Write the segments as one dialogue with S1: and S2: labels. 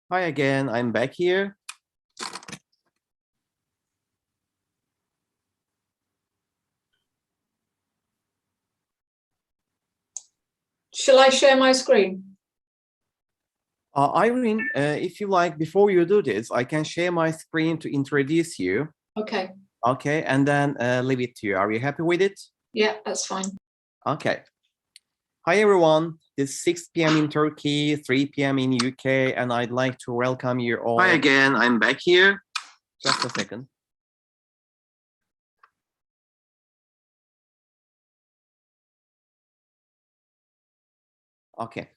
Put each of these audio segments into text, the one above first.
S1: Hi again, I'm back here.
S2: Shall I share my screen?
S1: Irene, if you like, before you do this, I can share my screen to introduce you.
S2: Okay.
S1: Okay, and then leave it to you. Are you happy with it?
S2: Yeah, that's fine.
S1: Okay. Hi everyone, it's 6 p.m. in Turkey, 3 p.m. in UK, and I'd like to welcome you all. Hi again, I'm back here. Just a second. Okay,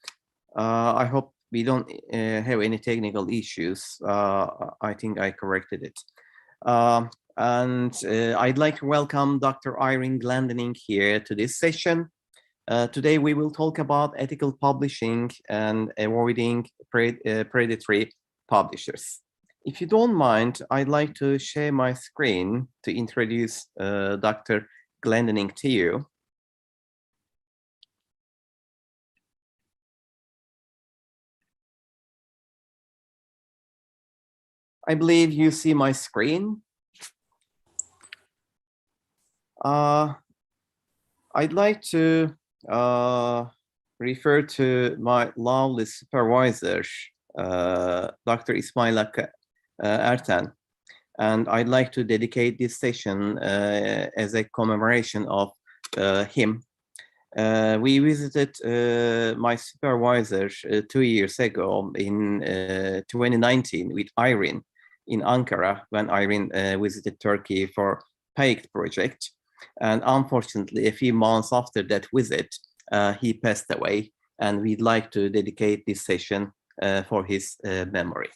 S1: I hope we don't have any technical issues. I think I corrected it. And I'd like to welcome Dr. Irene Glendinning here to this session. Today we will talk about ethical publishing and avoiding predatory publishers. If you don't mind, I'd like to share my screen to introduce Dr. Glendinning to you. I believe you see my screen. I'd like to refer to my lovely supervisor, Dr. Ismail Ertan, and I'd like to dedicate this session as a commemoration of him. We visited my supervisor 2 years ago in 2019 with Irene in Ankara when Irene visited Turkey for PAICT project. And unfortunately, a few months after that visit, he passed away, and we'd like to dedicate this session for his memory.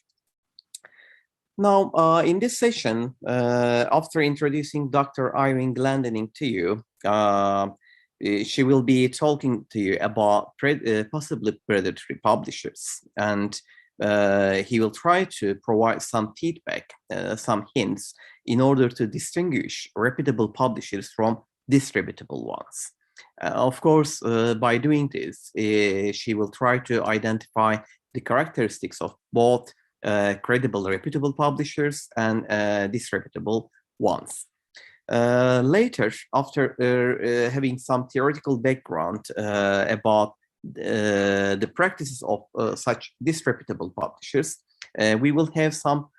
S1: Now, in this session, after introducing Dr. Irene Glendinning to you, she will be talking to you about possibly predatory publishers, and he will try to provide some feedback, some hints in order to distinguish reputable publishers from disreputable ones. Of course, by doing this, she will try to identify the characteristics of both credible, reputable publishers and disreputable ones. Later, after having some theoretical background about the practices of such disreputable publishers, we will have some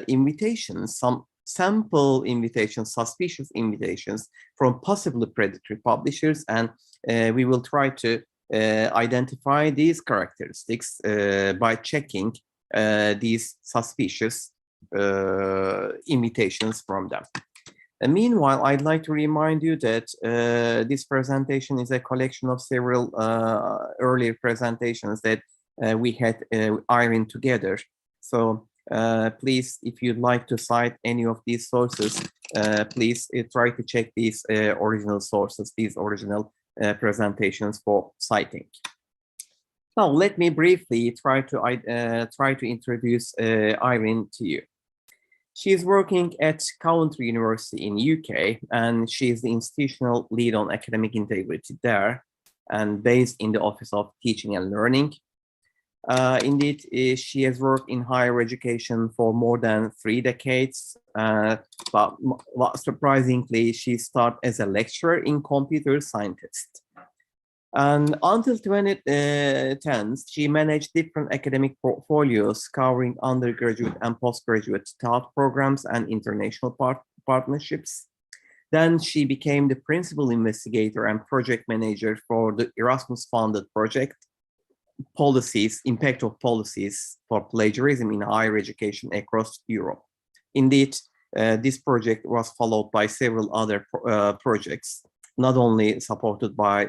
S1: invitations, some sample invitations, suspicious invitations from possibly predatory publishers, and we will try to identify these characteristics by checking these suspicious invitations from them. Meanwhile, I'd like to remind you that this presentation is a collection of several earlier presentations that we had Irene together. So please, if you'd like to cite any of these sources, please try to check these original sources, these original presentations for citing. Now, let me briefly try to introduce Irene to you. She is working at Coventry University in UK, and she is the institutional lead on academic integrity there, and based in the Office of Teaching and Learning. Indeed, she has worked in higher education for more than 3 decades, but surprisingly, she started as a lecturer in computer scientist. And until 2010s, she managed different academic portfolios covering undergraduate and postgraduate thought programs and international partnerships. Then she became the principal investigator and project manager for the Erasmus-funded project, Policies, Impact of Policies for Plagiarism in Higher Education across Europe. Indeed, this project was followed by several other projects, not only supported by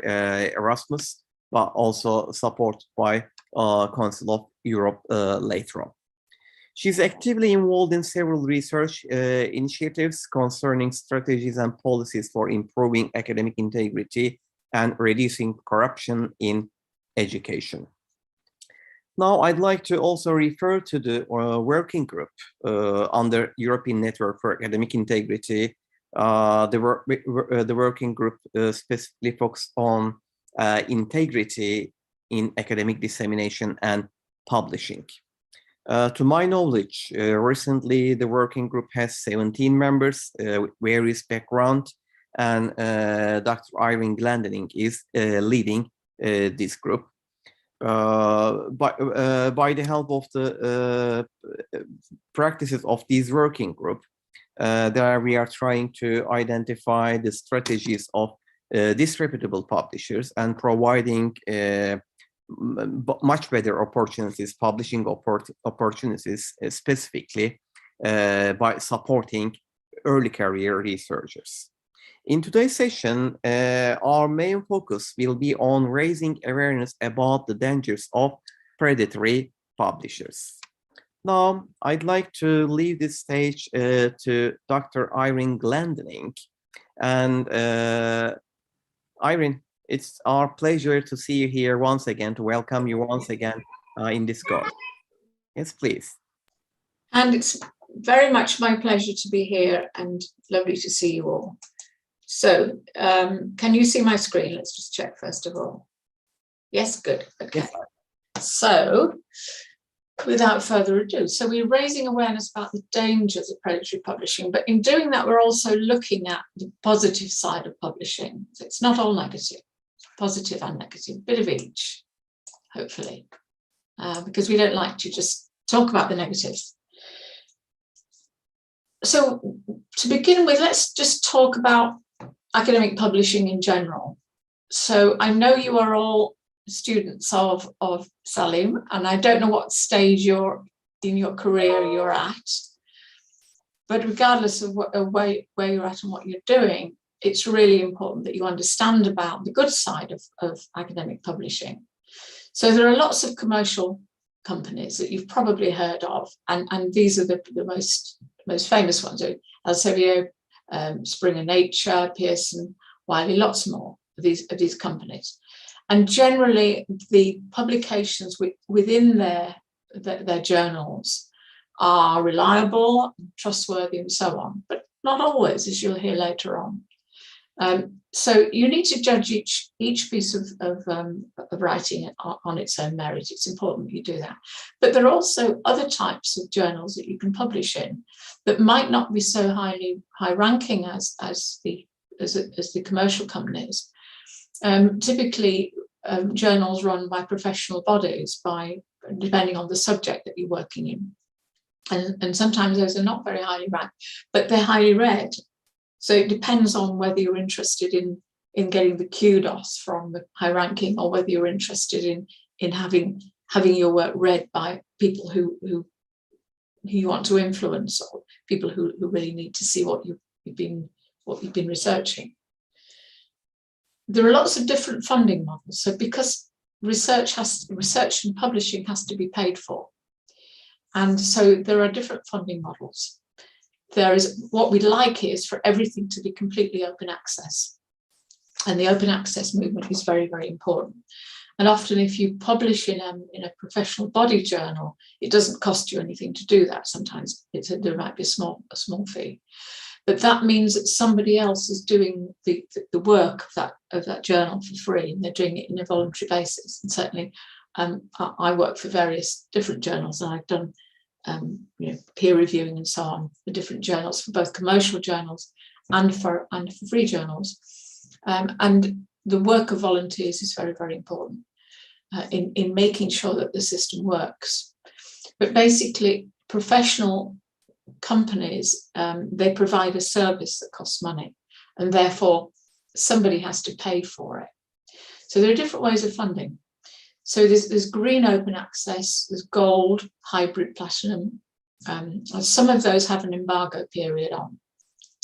S1: Erasmus, but also supported by Council of Europe later on. She's actively involved in several research initiatives concerning strategies and policies for improving academic integrity and reducing corruption in education. Now, I'd like to also refer to the working group under European Network for Academic Integrity. The working group specifically focuses on integrity in academic dissemination and publishing. To my knowledge, recently the working group has 17 members with various background, and Dr. Irene Glendinning is leading this group. By the help of the practices of this working group, there we are trying to identify the strategies of disreputable publishers and providing much better opportunities, publishing opportunities specifically by supporting early career researchers. In today's session, our main focus will be on raising awareness about the dangers of predatory publishers. Now, I'd like to leave this stage to Dr. Irene Glendinning. And Irene, it's our pleasure to see you here once again, to welcome you once again in this course. Yes, please.
S2: And it's very much my pleasure to be here and lovely to see you all. So can you see my screen? Let's just check first of all. Yes, good. Okay. Yes. So without further ado, so we're raising awareness about the dangers of predatory publishing, but in doing that, we're also looking at the positive side of publishing. So it's not all negative, positive and negative, a bit of each, hopefully, because we don't like to just talk about the negatives. So to begin with, let's just talk about academic publishing in general. So I know you are all students of Salim, and I don't know what stage you're in your career you're at, but regardless of where you're at and what you're doing, it's really important that you understand about the good side of academic publishing. So there are lots of commercial companies that you've probably heard of, and these are the most famous ones: Elsevier, Springer Nature, Pearson, Wiley, lots more of these companies. And generally, the publications within their journals are reliable, trustworthy, and so on, but not always, as you'll hear later on. So you need to judge each piece of writing on its own merit. It's important that you do that. But there are also other types of journals that you can publish in that might not be so high ranking as the commercial companies. Typically, journals run by professional bodies, depending on the subject that you're working in. And sometimes those are not very highly ranked, but they're highly read. So it depends on whether you're interested in getting the kudos from the high ranking, or whether you're interested in having your work read by people who you want to influence, or people who really need to see what you've been researching. There are lots of different funding models. So because research and publishing has to be paid for, and so there are different funding models. There is, what we'd like is for everything to be completely open access. And the open access movement is very, very important. And often if you publish in a professional body journal, it doesn't cost you anything to do that. Sometimes there might be a small fee. But that means that somebody else is doing the work of that journal for free, and they're doing it on a voluntary basis. And certainly I work for various different journals, and I've done peer reviewing and so on for different journals, for both commercial journals and for free journals. And the work of volunteers is very, very important in making sure that the system works. But basically, professional companies, they provide a service that costs money, and therefore somebody has to pay for it. So there are different ways of funding. So there's green open access, there's gold, hybrid, platinum. Some of those have an embargo period on.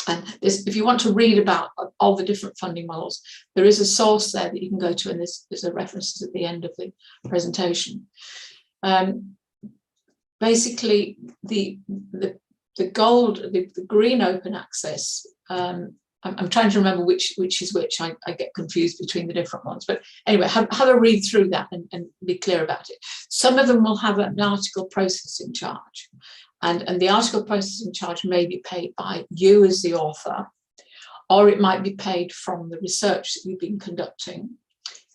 S2: And if you want to read about all the different funding models, there is a source there that you can go to, and there's a references at the end of the presentation. Basically, the gold, the green open access, I'm trying to remember which is which. I get confused between the different ones. But anyway, have a read through that and be clear about it. Some of them will have an article processing charge. And the article processing charge may be paid by you as the author, or it might be paid from the research that you've been conducting.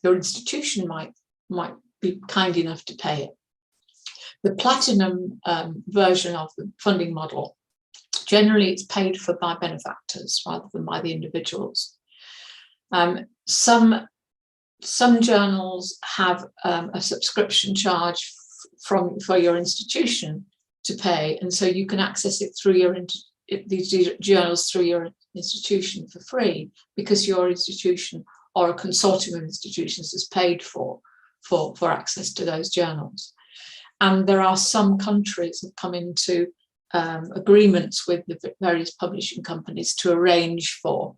S2: Your institution might be kind enough to pay it. The platinum version of the funding model, generally it's paid for by benefactors rather than by the individuals. Some journals have a subscription charge for your institution to pay, and so you can access it through these journals through your institution for free, because your institution or a consortium of institutions has paid for access to those journals. And there are some countries that come into agreements with the various publishing companies to arrange for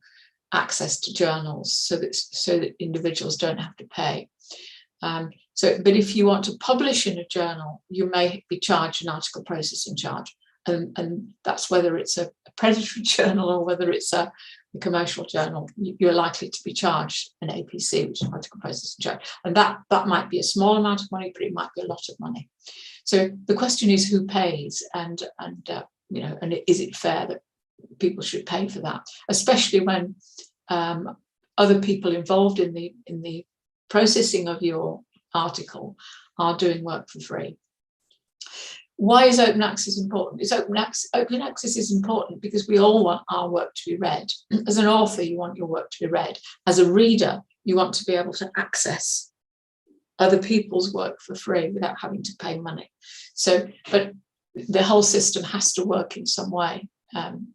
S2: access to journals so that individuals don't have to pay. But if you want to publish in a journal, you may be charged an article processing charge, and that's whether it's a predatory journal or whether it's a commercial journal. You're likely to be charged an APC, which is article processing charge, and that might be a small amount of money, but it might be a lot of money. So the question is who pays, and is it fair that people should pay for that, especially when other people involved in the processing of your article are doing work for free. Why is open access important? Open access is important because we all want our work to be read. As an author, you want your work to be read. As a reader, you want to be able to access other people's work for free without having to pay money. But the whole system has to work in some way. And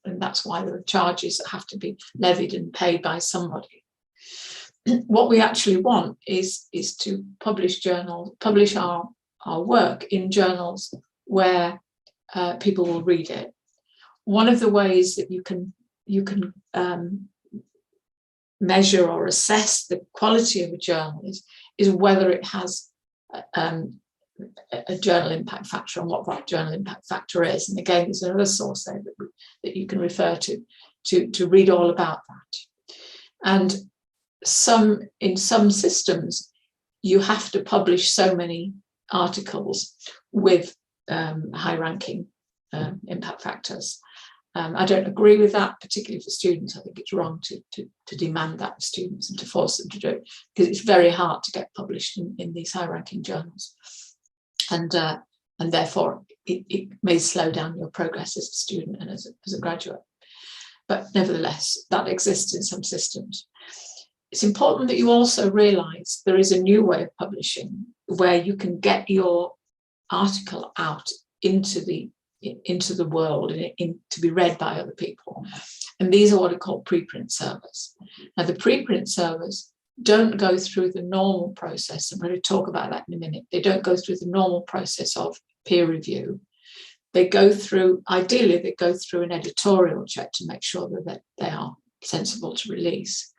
S2: that's why there are charges that have to be levied and paid by somebody. What we actually want is to publish our work in journals where people will read it. One of the ways that you can measure or assess the quality of a journal is whether it has a journal impact factor, and what that journal impact factor is. And again, there's another source there that you can refer to read all about that. And in some systems, you have to publish so many articles with high-ranking impact factors. I don't agree with that, particularly for students. I think it's wrong to demand that of students and to force them to do it, because it's very hard to get published in these high-ranking journals. And therefore, it may slow down your progress as a student and as a graduate. But nevertheless, that exists in some systems. It's important that you also realise there is a new way of publishing where you can get your article out into the world and to be read by other people. And these are what are called preprint servers. Now, the preprint servers don't go through the normal process. I'm going to talk about that in a minute. They don't go through the normal process of peer review. Ideally, they go through an editorial check to make sure that they are sensible to release.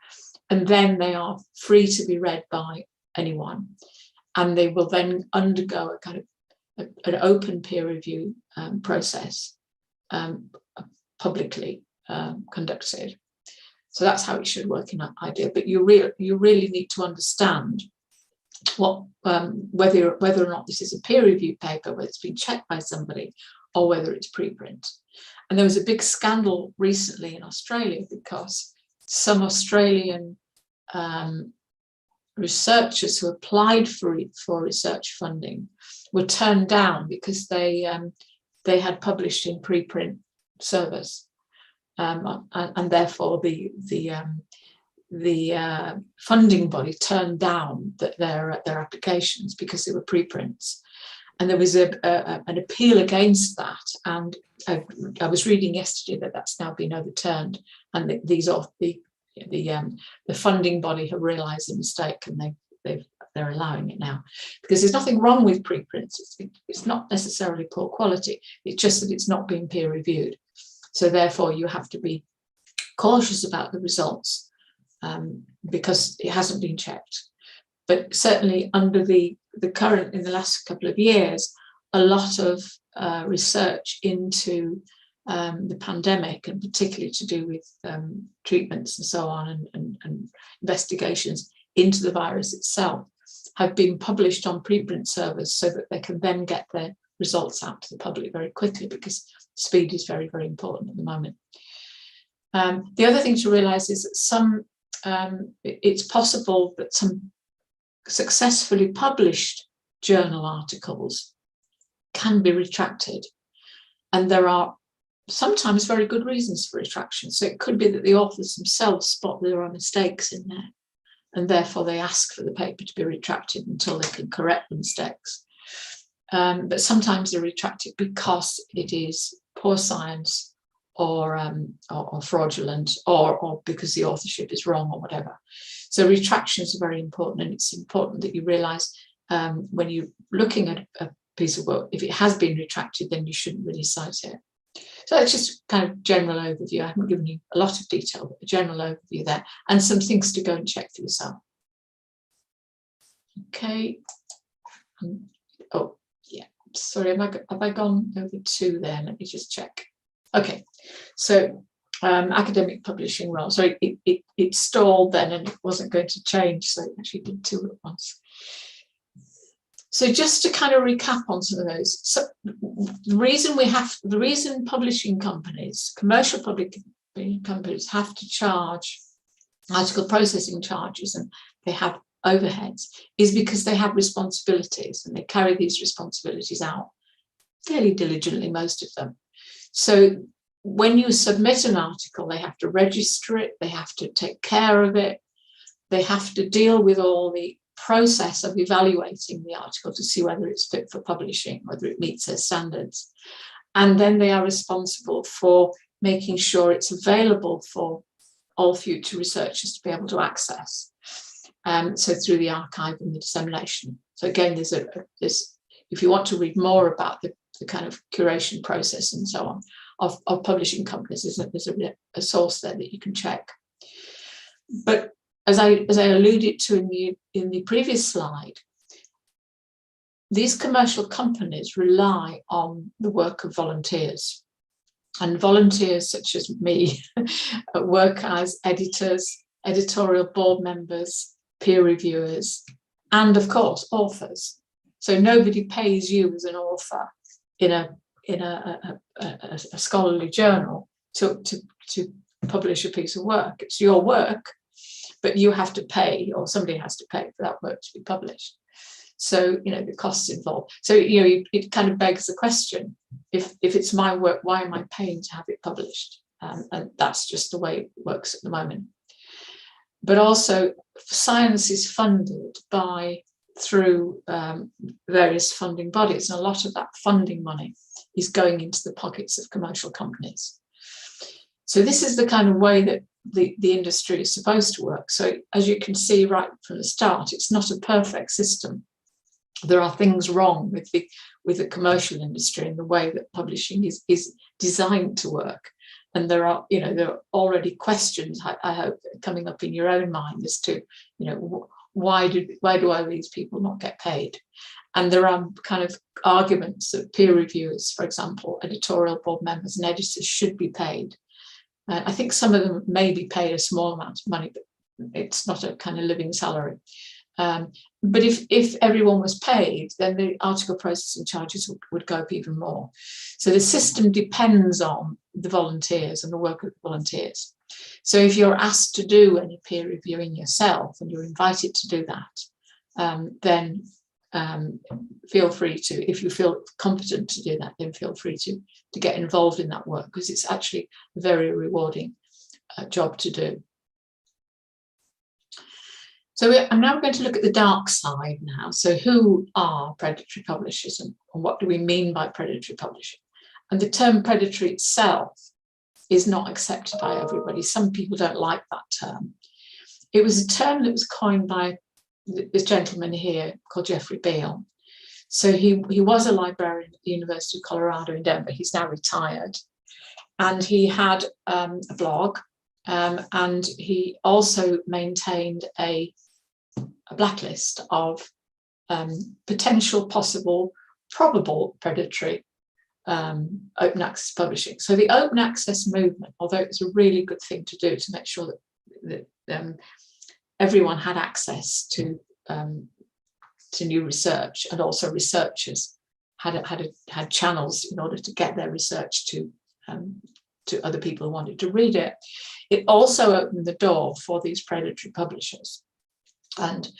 S2: And then they are free to be read by anyone. And they will then undergo a kind of an open peer review process, publicly conducted. So that's how it should work in that idea. But you really need to understand whether or not this is a peer review paper, whether it's been checked by somebody, or whether it's preprint. And there was a big scandal recently in Australia because some Australian researchers who applied for research funding were turned down because they had published in preprint servers, and therefore the funding body turned down their applications because they were preprints. And there was an appeal against that, and I was reading yesterday that that's now been overturned, and the funding body have realised the mistake, and they're allowing it now, because there's nothing wrong with preprints. It's not necessarily poor quality. It's just that it's not being peer reviewed. So therefore, you have to be cautious about the results because it hasn't been checked. But certainly under the current, in the last couple of years, a lot of research into the pandemic, and particularly to do with treatments and so on, and investigations into the virus itself, have been published on preprint servers so that they can then get their results out to the public very quickly, because speed is very, very important at the moment. The other thing to realise is that it's possible that some successfully published journal articles can be retracted. And there are sometimes very good reasons for retraction. So it could be that the authors themselves spot there are mistakes in there, and therefore they ask for the paper to be retracted until they can correct the mistakes. But sometimes they're retracted because it is poor science or fraudulent, or because the authorship is wrong or whatever. So retractions are very important, and it's important that you realise when you're looking at a piece of work, if it has been retracted, then you shouldn't really cite it. So that's just kind of general overview. I haven't given you a lot of detail, but a general overview there, and some things to go and check for yourself. Okay. Oh, yeah. Sorry, have I gone over to there? Let me just check. Okay. So academic publishing role. So it stalled then, and it wasn't going to change. So it actually did two at once. So just to kind of recap on some of those, so the reason publishing companies, commercial publishing companies, have to charge article processing charges, and they have overheads, is because they have responsibilities, and they carry these responsibilities out fairly diligently, most of them. So when you submit an article, they have to register it, they have to take care of it, they have to deal with all the process of evaluating the article to see whether it's fit for publishing, whether it meets their standards. And then they are responsible for making sure it's available for all future researchers to be able to access. So through the archive and the dissemination. So again, there's if you want to read more about the kind of curation process and so on of publishing companies, there's a source there that you can check. But as I alluded to in the previous slide, these commercial companies rely on the work of volunteers, and volunteers such as me work as editors, editorial board members, peer reviewers, and of course authors. So nobody pays you as an author in a scholarly journal to publish a piece of work. It's your work, but you have to pay, or somebody has to pay for that work to be published. So, the costs involved. So, it kind of begs the question, if it's my work, why am I paying to have it published? And that's just the way it works at the moment. But also, science is funded through various funding bodies, and a lot of that funding money is going into the pockets of commercial companies. So this is the kind of way that the industry is supposed to work. So as you can see right from the start, it's not a perfect system. There are things wrong with the commercial industry and the way that publishing is designed to work. And there are already questions, I hope, coming up in your own mind as to, why do these people not get paid? And there are kind of arguments that peer reviewers, for example, editorial board members and editors should be paid. I think some of them may be paid a small amount of money, but it's not a kind of living salary. But if everyone was paid, then the article processing charges would go up even more. So the system depends on the volunteers and the work of the volunteers. So if you're asked to do any peer reviewing yourself and you're invited to do that, then feel free to, if you feel competent to do that, then feel free to get involved in that work, because it's actually a very rewarding job to do. So I'm now going to look at the dark side now. So who are predatory publishers, and what do we mean by predatory publishing? And the term predatory itself is not accepted by everybody. Some people don't like that term. It was a term that was coined by this gentleman here called Jeffrey Beal. So he was a librarian at the University of Colorado in Denver. He's now retired. And he had a blog, and he also maintained a blacklist of potential, possible, probable predatory open access publishing. So the open access movement, although it was a really good thing to do to make sure that everyone had access to new research, and also researchers had channels in order to get their research to other people who wanted to read it. It also opened the door for these predatory publishers and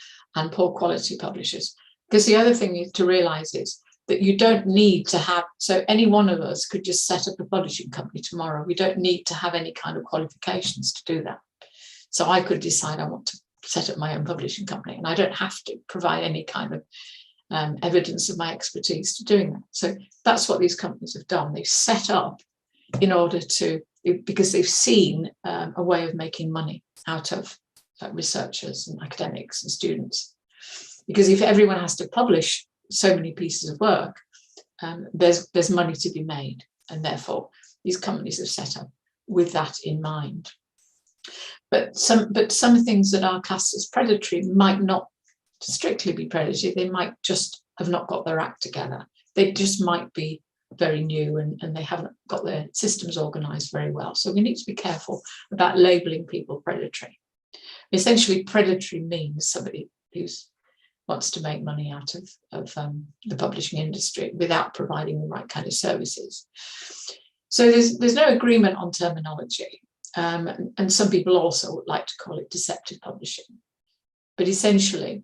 S2: poor quality publishers. Because the other thing to realise is that you don't need to have, so any one of us could just set up a publishing company tomorrow. We don't need to have any kind of qualifications to do that. So I could decide I want to set up my own publishing company, and I don't have to provide any kind of evidence of my expertise to doing that. So that's what these companies have done. They've set up in order to, because they've seen a way of making money out of researchers and academics and students. Because if everyone has to publish so many pieces of work, there's money to be made, and therefore these companies have set up with that in mind. But some things that are classed as predatory might not strictly be predatory. They might just have not got their act together. They just might be very new, and they haven't got their systems organised very well. So we need to be careful about labelling people predatory. Essentially, predatory means somebody who wants to make money out of the publishing industry without providing the right kind of services. So there's no agreement on terminology, and some people also would like to call it deceptive publishing. But essentially,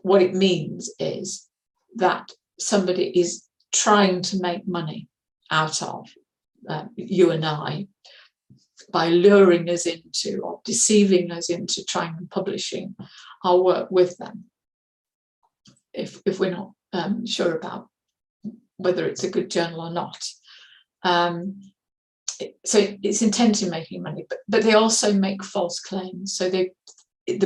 S2: what it means is that somebody is trying to make money out of you and I by luring us into or deceiving us into trying and publishing our work with them, if we're not sure about whether it's a good journal or not. So it's intent in making money, but they also make false claims. So the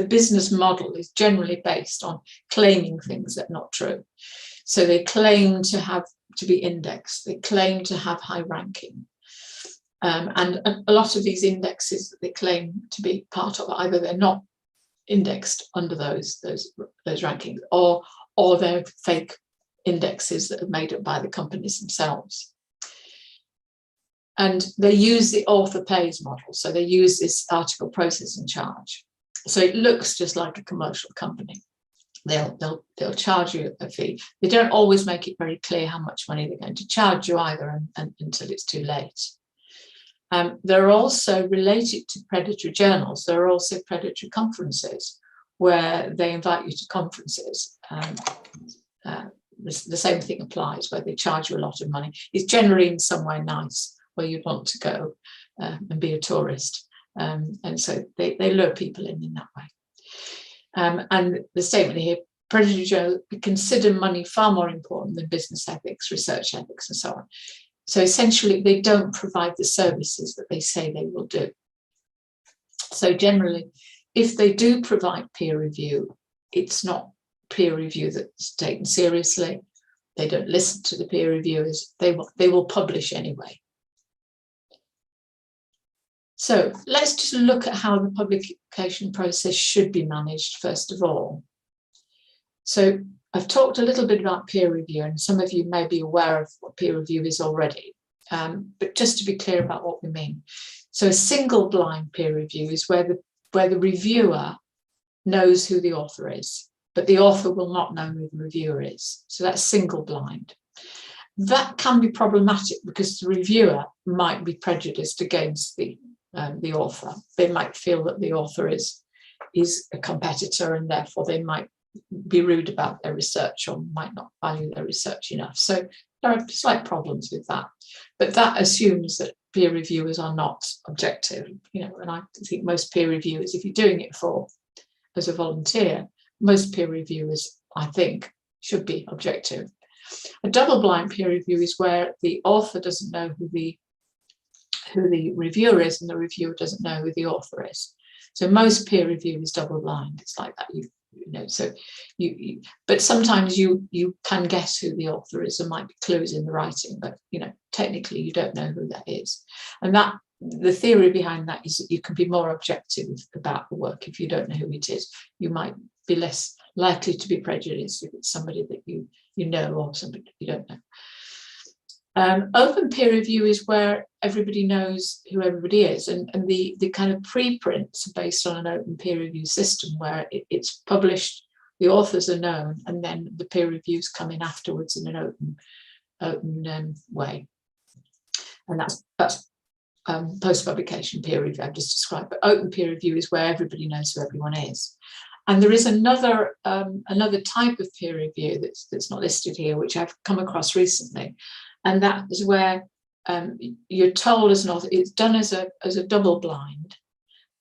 S2: business model is generally based on claiming things that are not true. So they claim to be indexed. They claim to have high ranking. And a lot of these indexes that they claim to be part of, either they're not indexed under those rankings, or they're fake indexes that are made up by the companies themselves. And they use the author pays model. So they use this article processing charge. So it looks just like a commercial company. They'll charge you a fee. They don't always make it very clear how much money they're going to charge you either, until it's too late. They're also related to predatory journals. There are also predatory conferences where they invite you to conferences. The same thing applies, where they charge you a lot of money. It's generally in somewhere nice where you'd want to go and be a tourist. And so they lure people in that way. And the statement here, predatory journals consider money far more important than business ethics, research ethics, and so on. So essentially, they don't provide the services that they say they will do. So generally, if they do provide peer review, it's not peer review that's taken seriously. They don't listen to the peer reviewers. They will publish anyway. So let's just look at how the publication process should be managed, first of all. So I've talked a little bit about peer review, and some of you may be aware of what peer review is already, but just to be clear about what we mean. So a single blind peer review is where the reviewer knows who the author is, but the author will not know who the reviewer is. So that's single blind. That can be problematic because the reviewer might be prejudiced against the author. They might feel that the author is a competitor, and therefore they might be rude about their research or might not value their research enough. So there are slight problems with that. But that assumes that peer reviewers are not objective. And I think most peer reviewers, if you're doing it as a volunteer, most peer reviewers, I think, should be objective. A double-blind peer review is where the author doesn't know who the reviewer is, and the reviewer doesn't know who the author is. So most peer review is double-blind. It's like that. But sometimes you can guess who the author is. There might be clues in the writing, but technically you don't know who that is. And that the theory behind that is that you can be more objective about the work if you don't know who it is. You might be less likely to be prejudiced if it's somebody that you know or somebody that you don't know. Open peer review is where everybody knows who everybody is, and the kind of preprints are based on an open peer review system where it's published, the authors are known, and then the peer reviews come in afterwards in an open way. And that's post-publication peer review I've just described. But open peer review is where everybody knows who everyone is. And there is another type of peer review that's not listed here, which I've come across recently, and that is where you're told as an author, it's done as a double blind,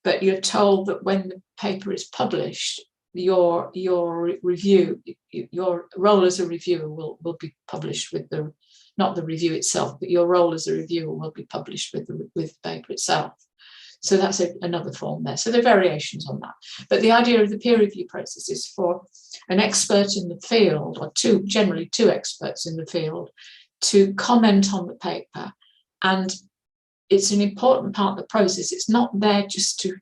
S2: but you're told that when the paper is published, your review, your role as a reviewer will be published with the, not the review itself, but your role as a reviewer will be published with the paper itself. So that's another form there. So there are variations on that. But the idea of the peer review process is for an expert in the field, or generally two experts in the field, to comment on the paper. And it's an important part of the process. It's not there just to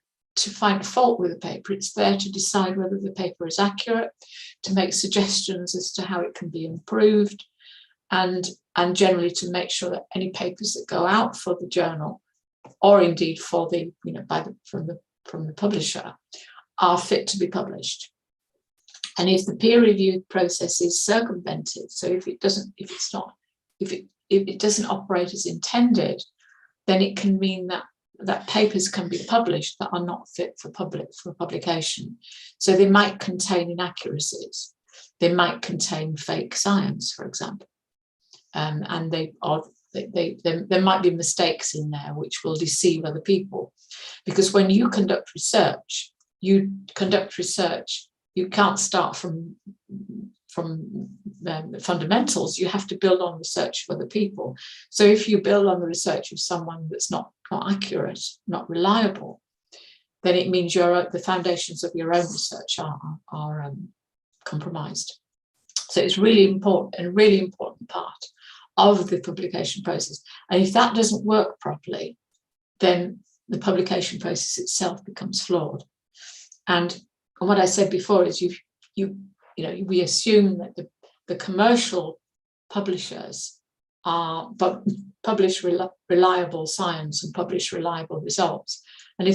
S2: find fault with the paper. It's there to decide whether the paper is accurate, to make suggestions as to how it can be improved, and generally to make sure that any papers that go out for the journal, or indeed for the, from the publisher, are fit to be published. And if the peer review process is circumvented, so if it doesn't operate as intended, then it can mean that papers can be published that are not fit for publication. So they might contain inaccuracies. They might contain fake science, for example, and there might be mistakes in there which will deceive other people. Because when you conduct research, you can't start from the fundamentals. You have to build on research of other people. So if you build on the research of someone that's not accurate, not reliable, then it means the foundations of your own research are compromised. So it's really important, and a really important part of the publication process. And if that doesn't work properly, then the publication process itself becomes flawed. And what I said before is we assume that the commercial publishers publish reliable science and publish reliable results. And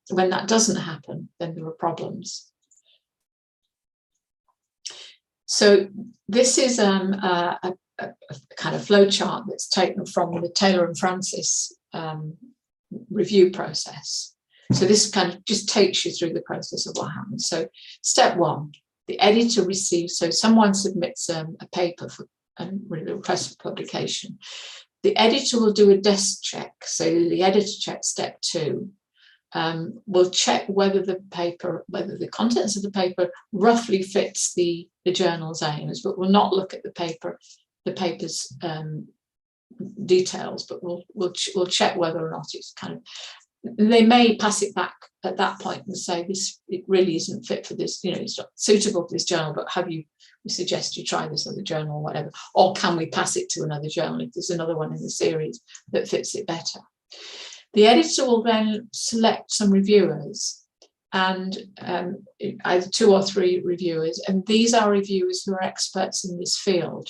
S2: when that doesn't happen, then there are problems. So this is a kind of flow chart that's taken from the Taylor and Francis review process. So this kind of just takes you through the process of what happens. So step one, the editor receives, so someone submits a paper for a request for publication. The editor will do a desk check. So the editor check, step two, will check whether the contents of the paper roughly fits the journal's aims, but will not look at the paper's details, but we'll check whether or not it's kind of, they may pass it back at that point and say it really isn't fit for this, it's not suitable for this journal, but we suggest you try this other journal or whatever, or can we pass it to another journal if there's another one in the series that fits it better. The editor will then select some reviewers, and either 2 or 3 reviewers, and these are reviewers who are experts in this field.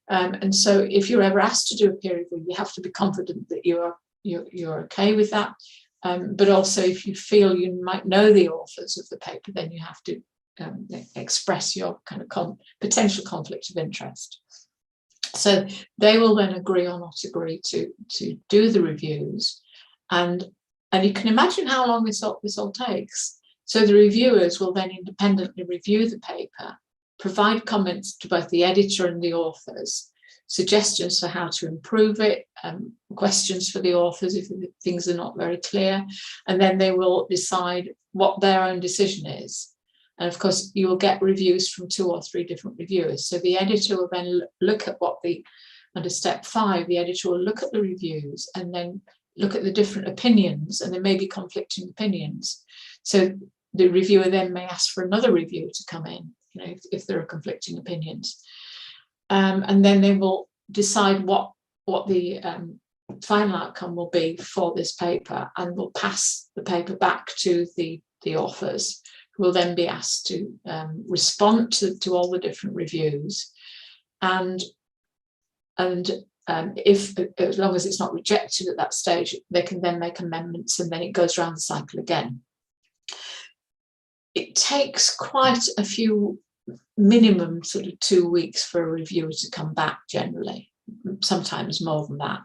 S2: And so if you're ever asked to do a peer review, you have to be confident that you're okay with that. But also if you feel you might know the authors of the paper, then you have to express your kind of potential conflict of interest. So they will then agree or not agree to do the reviews. And you can imagine how long this all takes. So the reviewers will then independently review the paper, provide comments to both the editor and the authors, suggestions for how to improve it, questions for the authors if things are not very clear, and then they will decide what their own decision is. And of course, you will get reviews from 2 or 3 different reviewers. So the editor will then look at under step 5, the editor will look at the reviews and then look at the different opinions, and there may be conflicting opinions. So the reviewer then may ask for another review to come in, if there are conflicting opinions. And then they will decide what the final outcome will be for this paper, and will pass the paper back to the authors, who will then be asked to respond to all the different reviews. And if, as long as it's not rejected at that stage, they can then make amendments, and then it goes around the cycle again. It takes quite a few, minimum sort of 2 weeks for a reviewer to come back generally, sometimes more than that.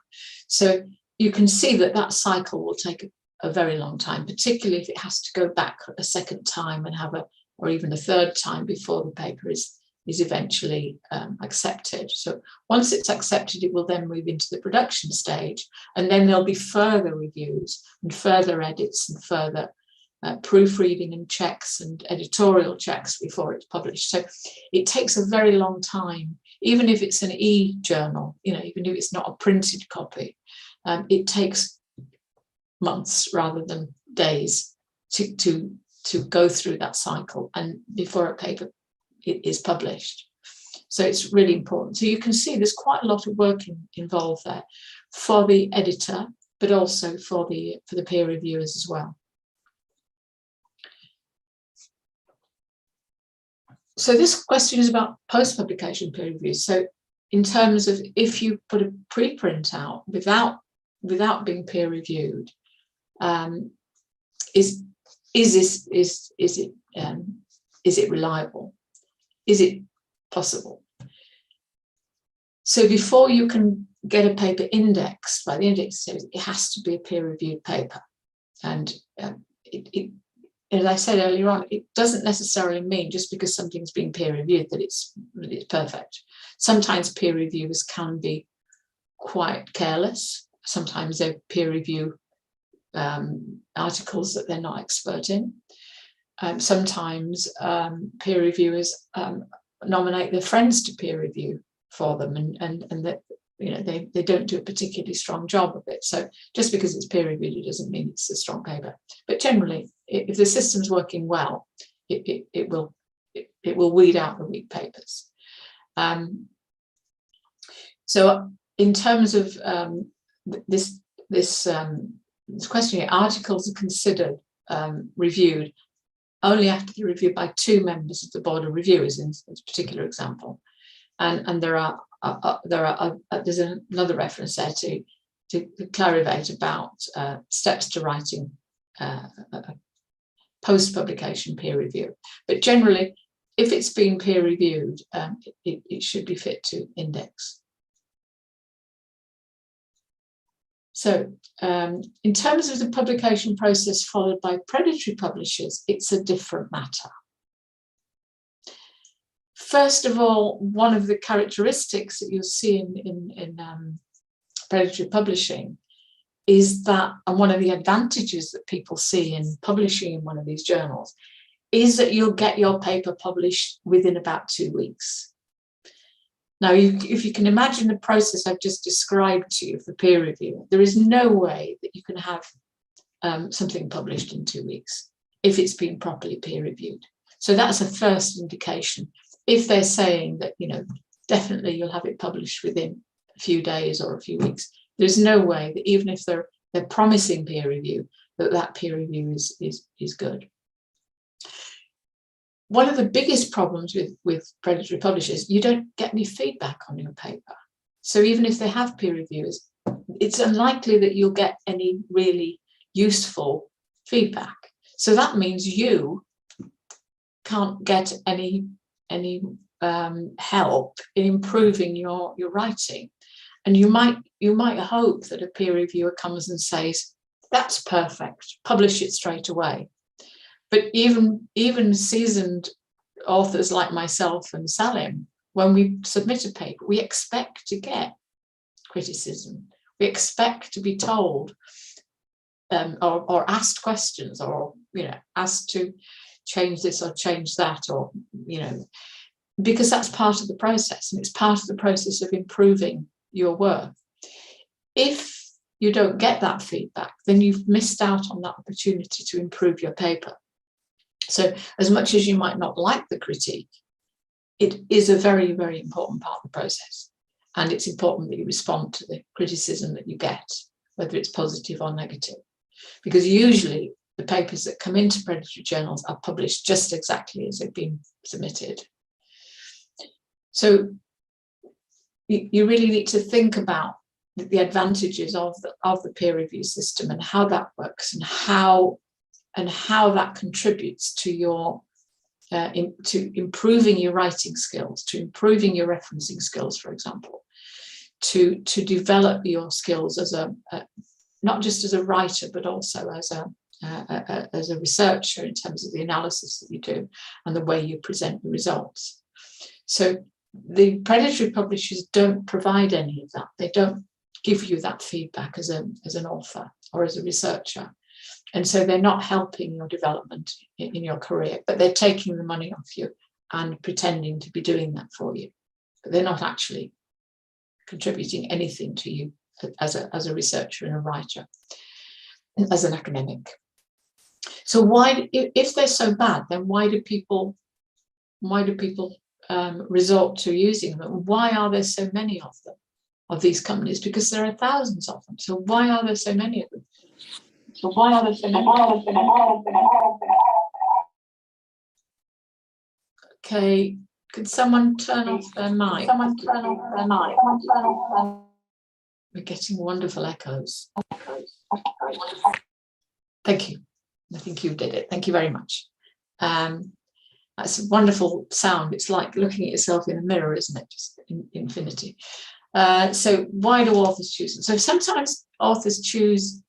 S2: So you can see that cycle will take a very long time, particularly if it has to go back a second time and have or even a third time before the paper is eventually accepted. So once it's accepted, it will then move into the production stage, and then there'll be further reviews and further edits and further proofreading and checks and editorial checks before it's published. So it takes a very long time, even if it's an e-journal, even if it's not a printed copy, it takes months rather than days to go through that cycle and before a paper is published. So it's really important. So you can see there's quite a lot of work involved there for the editor, but also for the peer reviewers as well. So this question is about post-publication peer reviews. So in terms of if you put a preprint out without being peer reviewed, is it reliable? Is it possible? So before you can get a paper indexed by the index service, it has to be a peer-reviewed paper. And as I said earlier on, it doesn't necessarily mean just because something's been peer-reviewed that it's perfect. Sometimes peer reviewers can be quite careless. Sometimes they peer review articles that they're not expert in. Sometimes peer reviewers nominate their friends to peer review for them, and that they don't do a particularly strong job of it. So just because it's peer reviewed, it doesn't mean it's a strong paper. But generally, if the system's working well, it will weed out the weak papers. So in terms of this question, articles are considered reviewed only after they're reviewed by 2 members of the board of reviewers in this particular example, and there's another reference there to clarivate about steps to writing a post-publication peer review. But generally, if it's been peer reviewed, it should be fit to index. So in terms of the publication process followed by predatory publishers, it's a different matter. First of all, one of the characteristics that you'll see in predatory publishing is that, and one of the advantages that people see in publishing in one of these journals, is that you'll get your paper published within about 2 weeks. Now, if you can imagine the process I've just described to you for peer review, there is no way that you can have something published in 2 weeks if it's been properly peer reviewed. So that's a first indication. If they're saying that, definitely you'll have it published within a few days or a few weeks, there's no way that even if they're promising peer review, that peer review is good. One of the biggest problems with predatory publishers, you don't get any feedback on your paper. So even if they have peer reviewers, it's unlikely that you'll get any really useful feedback. So that means you can't get any help in improving your writing. And you might hope that a peer reviewer comes and says, that's perfect, publish it straight away. But even seasoned authors like myself and Salim, when we submit a paper, we expect to get criticism. We expect to be told or asked questions, or asked to change this or change that, or because that's part of the process, and it's part of the process of improving your work. If you don't get that feedback, then you've missed out on that opportunity to improve your paper. So as much as you might not like the critique, it is a very, very important part of the process. And it's important that you respond to the criticism that you get, whether it's positive or negative. Because usually the papers that come into predatory journals are published just exactly as they've been submitted. So you really need to think about the advantages of the peer review system and how that works, and how that contributes to your to improving your writing skills, to improving your referencing skills, for example, to develop your skills as not just as a writer, but also as as a researcher in terms of the analysis that you do and the way you present the results. So the predatory publishers don't provide any of that. They don't give you that feedback as an author or as a researcher. And so they're not helping your development in your career, but they're taking the money off you and pretending to be doing that for you. But they're not actually contributing anything to you as a researcher and a writer, as an academic. So why, if they're so bad, then why do people resort to using them? Why are there so many of them, of these companies? Because there are thousands of them. So why are there so many of them? So why are there so many? Okay, could someone turn off their mic? Someone turn off their mic. We're getting wonderful echoes. Thank you. I think you did it. Thank you very much. That's a wonderful sound. It's like looking at yourself in a mirror, isn't it? Just infinity. So why do authors choose them? So sometimes authors choose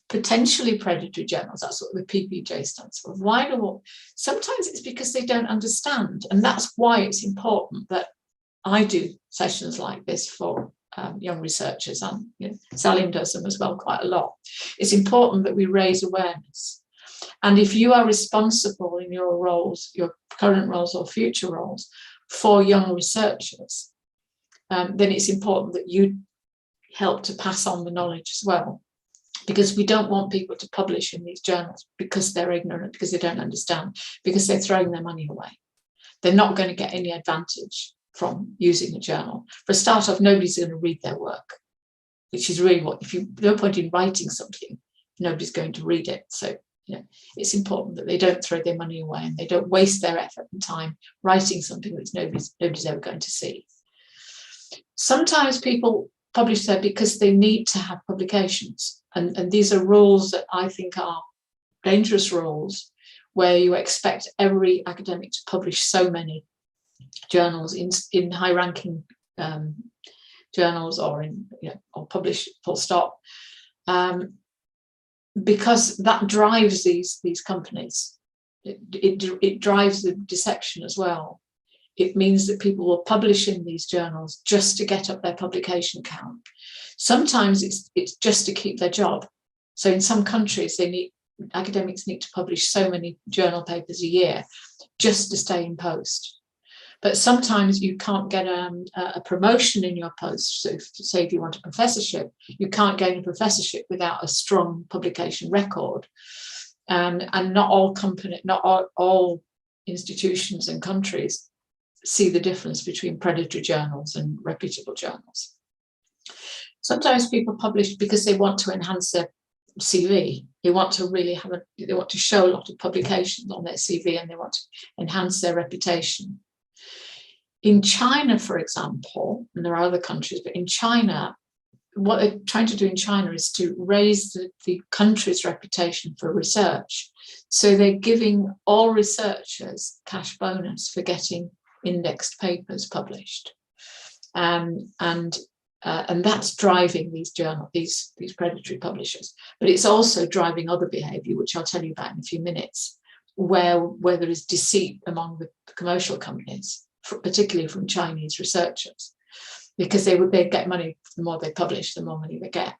S2: potentially predatory journals. That's what the PPJ stands for. Why do? Sometimes it's because they don't understand, and that's why it's important that I do sessions like this for young researchers, and Salim does them as well quite a lot. It's important that we raise awareness, and if you are responsible in your roles, your current roles or future roles, for young researchers, then it's important that you help to pass on the knowledge as well. Because we don't want people to publish in these journals because they're ignorant, because they don't understand, because they're throwing their money away. They're not going to get any advantage from using a journal. For a start off, nobody's going to read their work, which is really what, if you, no point in writing something, nobody's going to read it. So, it's important that they don't throw their money away and they don't waste their effort and time writing something that nobody's ever going to see. Sometimes people publish there because they need to have publications. And these are rules that I think are dangerous rules, where you expect every academic to publish so many journals in high-ranking journals, or or publish full stop, because that drives these companies. It drives the deception as well. It means that people will publish in these journals just to get up their publication count. Sometimes it's just to keep their job. So in some countries, academics need to publish so many journal papers a year just to stay in post. But sometimes you can't get a promotion in your post. So say if you want a professorship, you can't gain a professorship without a strong publication record. And not all institutions and countries see the difference between predatory journals and reputable journals. Sometimes people publish because they want to enhance their CV. They want to really they want to show a lot of publications on their CV, and they want to enhance their reputation. In China, for example, and there are other countries, but in China, what they're trying to do in China is to raise the country's reputation for research. So they're giving all researchers cash bonus for getting indexed papers published, and that's driving these predatory publishers. But it's also driving other behaviour, which I'll tell you about in a few minutes, where there is deceit among the commercial companies, particularly from Chinese researchers, because they get money. The more they publish, the more money they get.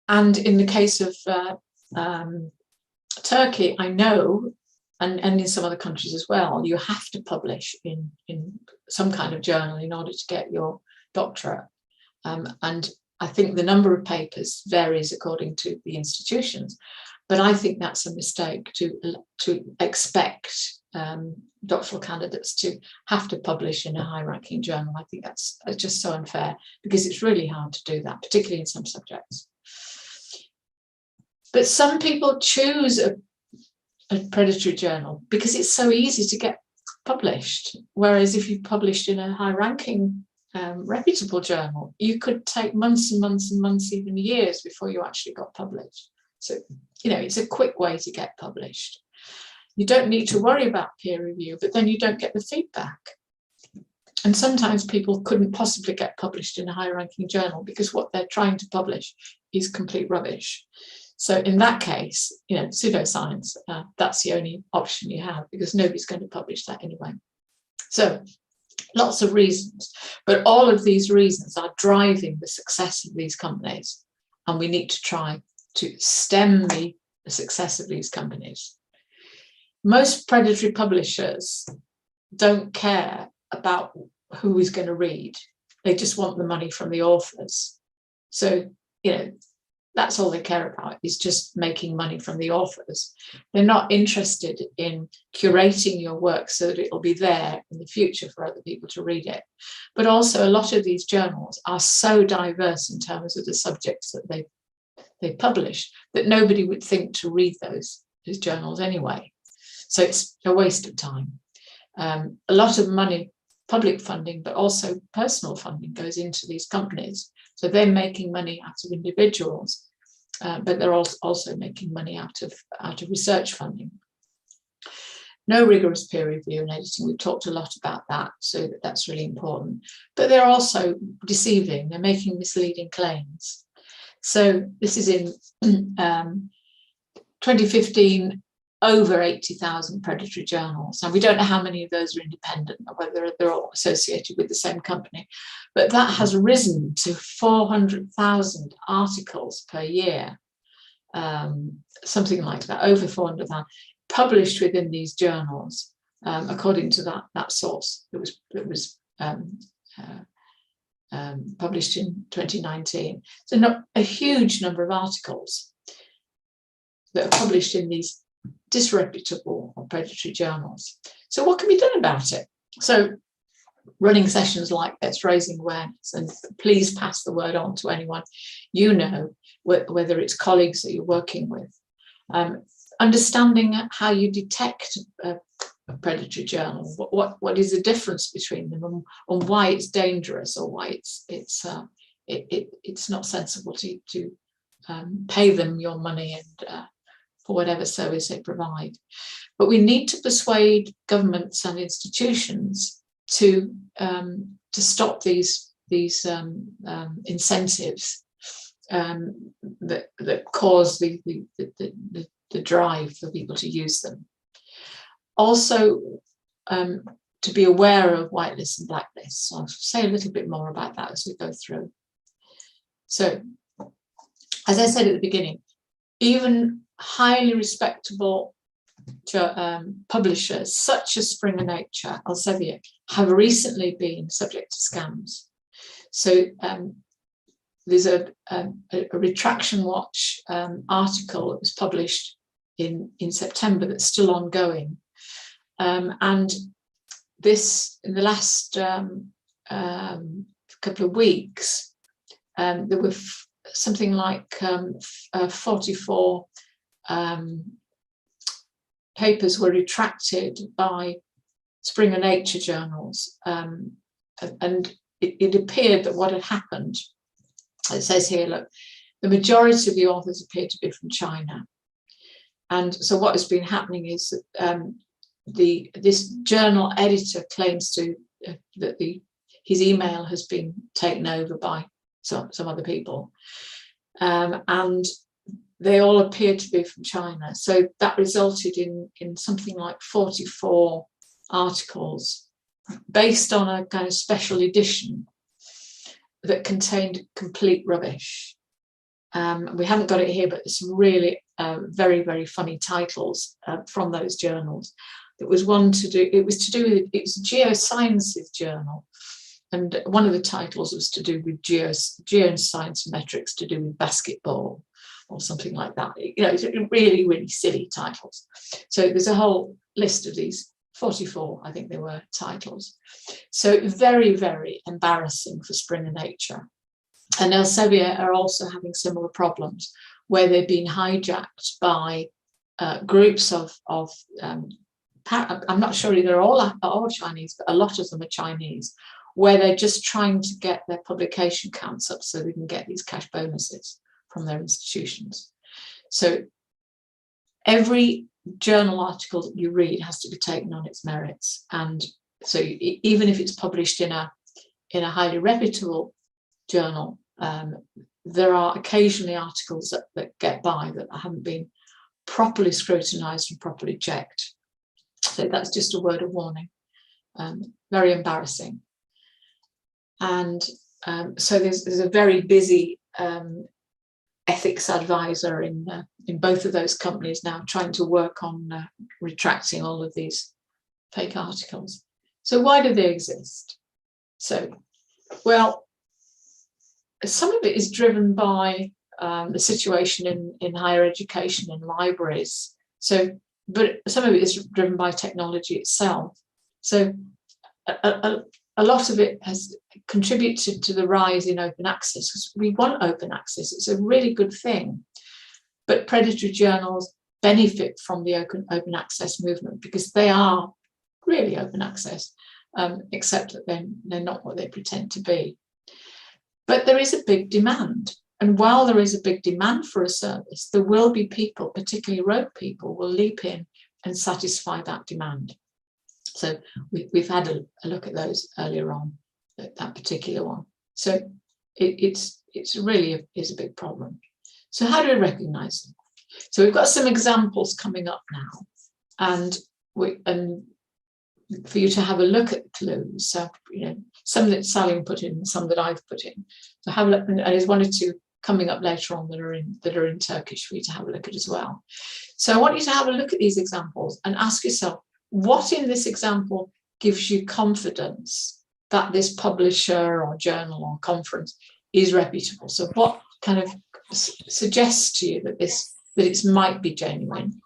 S2: And in the case of Turkey, I know, and in some other countries as well, you have to publish in some kind of journal in order to get your doctorate. And I think the number of papers varies according to the institutions, but I think that's a mistake to expect doctoral candidates to have to publish in a high-ranking journal. I think that's just so unfair, because it's really hard to do that, particularly in some subjects. But some people choose a predatory journal because it's so easy to get published, whereas if you published in a high-ranking reputable journal, you could take months and months and months, even years, before you actually got published. So it's a quick way to get published. You don't need to worry about peer review, but then you don't get the feedback. And sometimes people couldn't possibly get published in a high-ranking journal because what they're trying to publish is complete rubbish. So in that case, pseudoscience, that's the only option you have, because nobody's going to publish that anyway. So lots of reasons, but all of these reasons are driving the success of these companies, and we need to try to stem the success of these companies. Most predatory publishers don't care about who is going to read. They just want the money from the authors. So, that's all they care about, is just making money from the authors. They're not interested in curating your work so that it'll be there in the future for other people to read it. But also, a lot of these journals are so diverse in terms of the subjects that they publish that nobody would think to read those journals anyway. So it's a waste of time. A lot of money, public funding, but also personal funding goes into these companies. So they're making money out of individuals, but they're also making money out of research funding. No rigorous peer review and editing. We've talked a lot about that, so that's really important. But they're also deceiving. They're making misleading claims. So this is in 2015. Over 80,000 predatory journals. And we don't know how many of those are independent or whether they're all associated with the same company. But that has risen to 400,000 articles per year, something like that, over 400,000, published within these journals, according to that source that was published in 2019. So not a huge number of articles that are published in these disreputable or predatory journals. So what can be done about it? So running sessions like this, raising awareness, and please pass the word on to anyone you know, whether it's colleagues that you're working with. Understanding how you detect a predatory journal, what is the difference between them, and why it's dangerous, or why it's not sensible to pay them your money and for whatever service they provide. But we need to persuade governments and institutions to stop these incentives that cause the drive for people to use them. Also, to be aware of whitelists and blacklists. I'll say a little bit more about that as we go through. So, as I said at the beginning, even highly respectable publishers such as Springer Nature, Elsevier, have recently been subject to scams. So there's a Retraction Watch article that was published in September that's still ongoing. And this, in the last couple of weeks, there were something like 44 papers were retracted by Springer Nature journals, and it appeared that what had happened, it says here, look, the majority of the authors appear to be from China, and so what has been happening is that this journal editor claims that his email has been taken over by some other people, and they all appeared to be from China. So that resulted in something like 44 articles based on a kind of special edition that contained complete rubbish. We haven't got it here, but there's some really very, very funny titles from those journals. It was it was a geosciences journal. And one of the titles was to do with geoscience metrics to do with basketball or something like that. It's really, really silly titles. So there's a whole list of these 44, I think they were, titles. So very, very embarrassing for Springer Nature. And Elsevier are also having similar problems where they've been hijacked by groups of I'm not sure they're all Chinese, but a lot of them are Chinese, where they're just trying to get their publication counts up so they can get these cash bonuses from their institutions. So every journal article that you read has to be taken on its merits. And so even if it's published in a highly reputable journal, there are occasionally articles that get by that haven't been properly scrutinised and properly checked. So that's just a word of warning. Very embarrassing. And so there's a very busy ethics advisor in both of those companies now, trying to work on retracting all of these fake articles. So why do they exist? So, well, some of it is driven by the situation in higher education, in libraries. So, but some of it is driven by technology itself. So a lot of it has contributed to the rise in open access, because we want open access. It's a really good thing. But predatory journals benefit from the open access movement because they are really open access, except that they're not what they pretend to be. But there is a big demand. And while there is a big demand for a service, there will be people, particularly rogue people, will leap in and satisfy that demand. So we've had a look at those earlier on, that particular one. So it's really is a big problem. So how do we recognise them? So we've got some examples coming up now, and for you to have a look at the clues. So some that Salim put in, some that I've put in. So have a look, and there's one or two coming up later on that are in Turkish for you to have a look at as well. So I want you to have a look at these examples and ask yourself, what in this example gives you confidence that this publisher or journal or conference is reputable? So what kind of suggests to you that it might be genuine?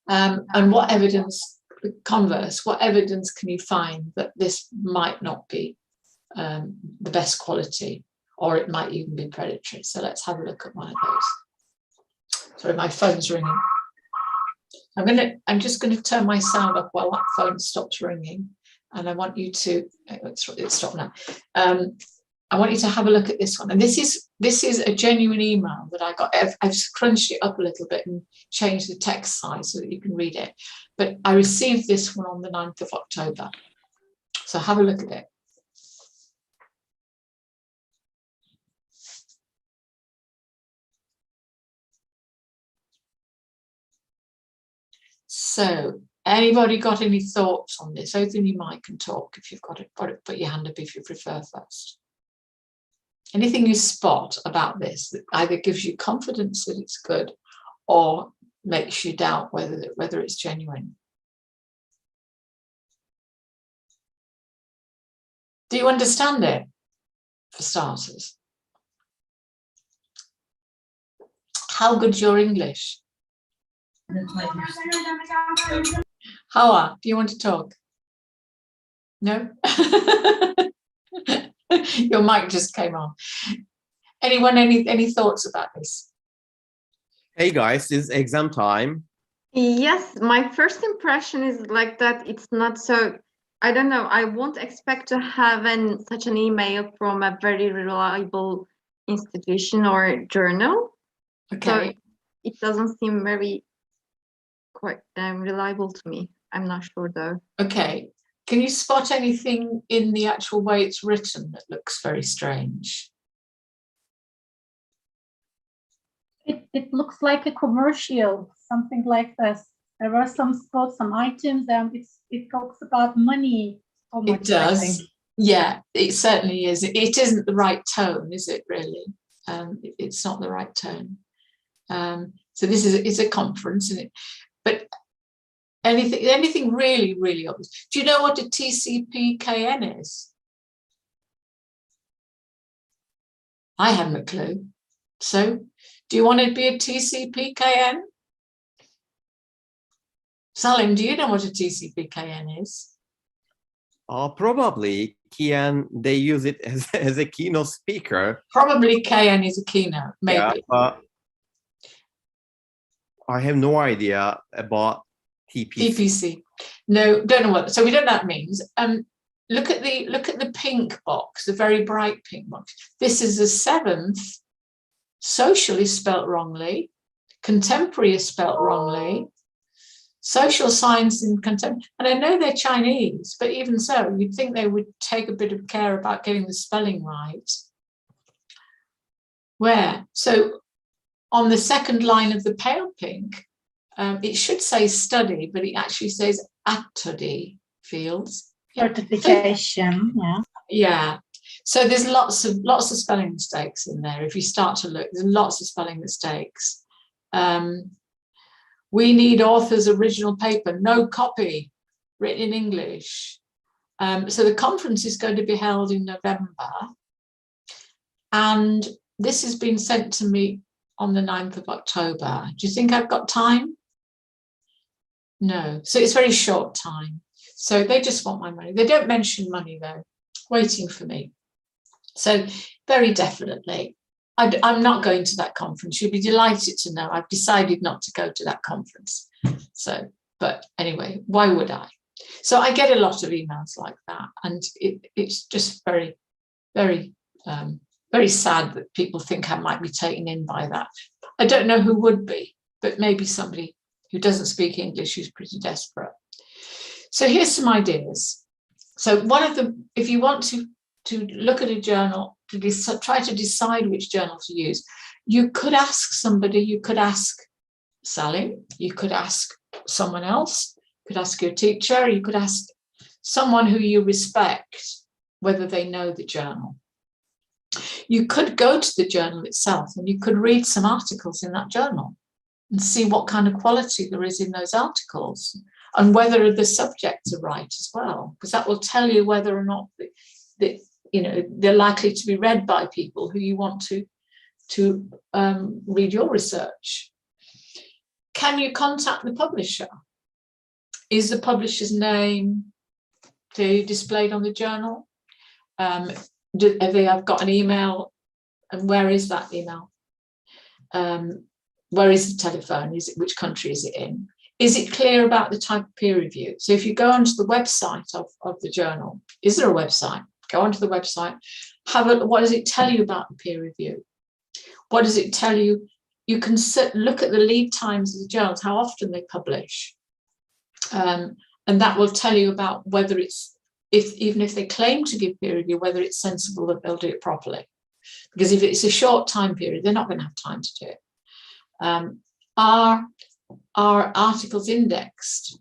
S2: And what evidence, the converse, what evidence can you find that this might not be the best quality, or it might even be predatory? So let's have a look at one of those. Sorry, my phone's ringing. I'm just going to turn my sound up while that phone stops ringing, and I want you to. It's stopped now. I want you to have a look at this one, and this is a genuine email that I got. I've crunched it up a little bit and changed the text size so that you can read it. But I received this one on the 9th of October. So have a look at it. So, anybody got any thoughts on this? Open your mic and talk if you've got it. Put your hand up if you prefer first. Anything you spot about this that either gives you confidence that it's good or makes you doubt whether it's genuine? Do you understand it, for starters? How good's your English? Hawa, do you want to talk? No? Your mic just came on. Anyone, any thoughts about this?
S1: Hey guys, it's exam time.
S3: Yes, my first impression is like that it's not so, I don't know, I won't expect to have such an email from a very reliable institution or journal.
S2: Okay.
S3: So it doesn't seem very quite reliable to me. I'm not sure though.
S2: Okay. Can you spot anything in the actual way it's written that looks very strange?
S4: It looks like a commercial, something like this. There are some spots, some items, and it talks about money.
S2: It does. Yeah, it certainly is. It isn't the right tone, is it really? It's not the right tone. So this is a conference, but anything really, really obvious. Do you know what a TCP/KN is? I haven't a clue. So, do you want to be a TCP/KN? Salim, do you know what a TCP/KN is?
S1: Probably KN, they use it as a keynote speaker.
S2: Probably KN is a keynote, maybe.
S1: Yeah, but I have no idea about
S2: TPC. No, don't know what. So we don't know what that means. Look at the pink box, the very bright pink box. This is the 7th. Social is spelt wrongly. Contemporary is spelt wrongly. Social science and contemporary. And I know they're Chinese, but even so, you'd think they would take a bit of care about getting the spelling right. Where? So on the second line of the pale pink, it should say study, but it actually says Atody fields.
S4: Certification, yeah.
S2: Yeah. So there's lots of spelling mistakes in there. If you start to look, there's lots of spelling mistakes. We need author's original paper, no copy, written in English. So the conference is going to be held in November. And this has been sent to me on the 9th of October. Do you think I've got time? No. So it's very short time. So they just want my money. They don't mention money though, waiting for me. So very definitely, I'm not going to that conference. You'll be delighted to know I've decided not to go to that conference. So, but anyway, why would I? So I get a lot of emails like that. And it's just very, very, very sad that people think I might be taken in by that. I don't know who would be, but maybe somebody who doesn't speak English who's pretty desperate. So here's some ideas. So one of them, if you want to look at a journal, to try to decide which journal to use, you could ask somebody, you could ask Salim, you could ask someone else, you could ask your teacher, you could ask someone who you respect whether they know the journal. You could go to the journal itself and you could read some articles in that journal and see what kind of quality there is in those articles and whether the subjects are right as well, because that will tell you whether or not they're likely to be read by people who you want to read your research. Can you contact the publisher? Is the publisher's name displayed on the journal? Have they got an email? And where is that email? Where is the telephone? Which country is it in? Is it clear about the type of peer review? So if you go onto the website of the journal, is there a website? Go onto the website, what does it tell you about the peer review? What does it tell you? You can look at the lead times of the journals, how often they publish. And that will tell you about whether it's, even if they claim to give peer review, whether it's sensible that they'll do it properly. Because if it's a short time period, they're not going to have time to do it. Are articles indexed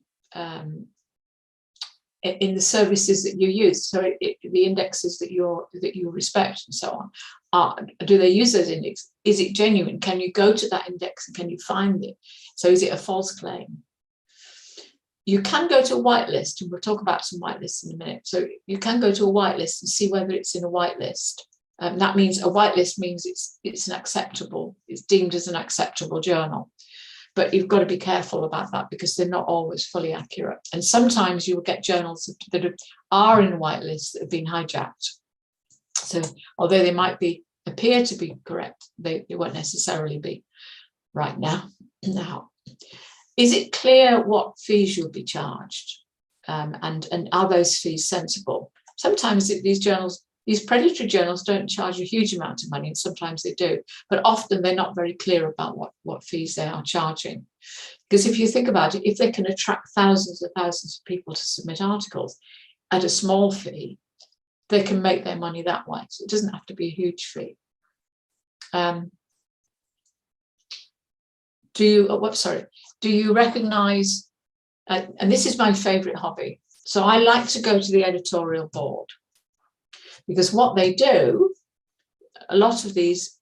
S2: in the services that you use? So the indexes that you respect and so on. Do they use those indexes? Is it genuine? Can you go to that index and can you find it? So is it a false claim? You can go to a whitelist, and we'll talk about some whitelists in a minute. So you can go to a whitelist and see whether it's in a whitelist. That means a whitelist means it's an acceptable, it's deemed as an acceptable journal. But you've got to be careful about that because they're not always fully accurate. And sometimes you will get journals that are in a whitelist that have been hijacked. So although they might appear to be correct, they won't necessarily be right now. Now, is it clear what fees you'll be charged? And are those fees sensible? Sometimes these predatory journals don't charge a huge amount of money, and sometimes they do, but often they're not very clear about what fees they are charging. Because if you think about it, if they can attract thousands and thousands of people to submit articles at a small fee, they can make their money that way. So it doesn't have to be a huge fee. Do you recognize, and this is my favorite hobby, so I like to go to the editorial board. Because what they do, a lot of these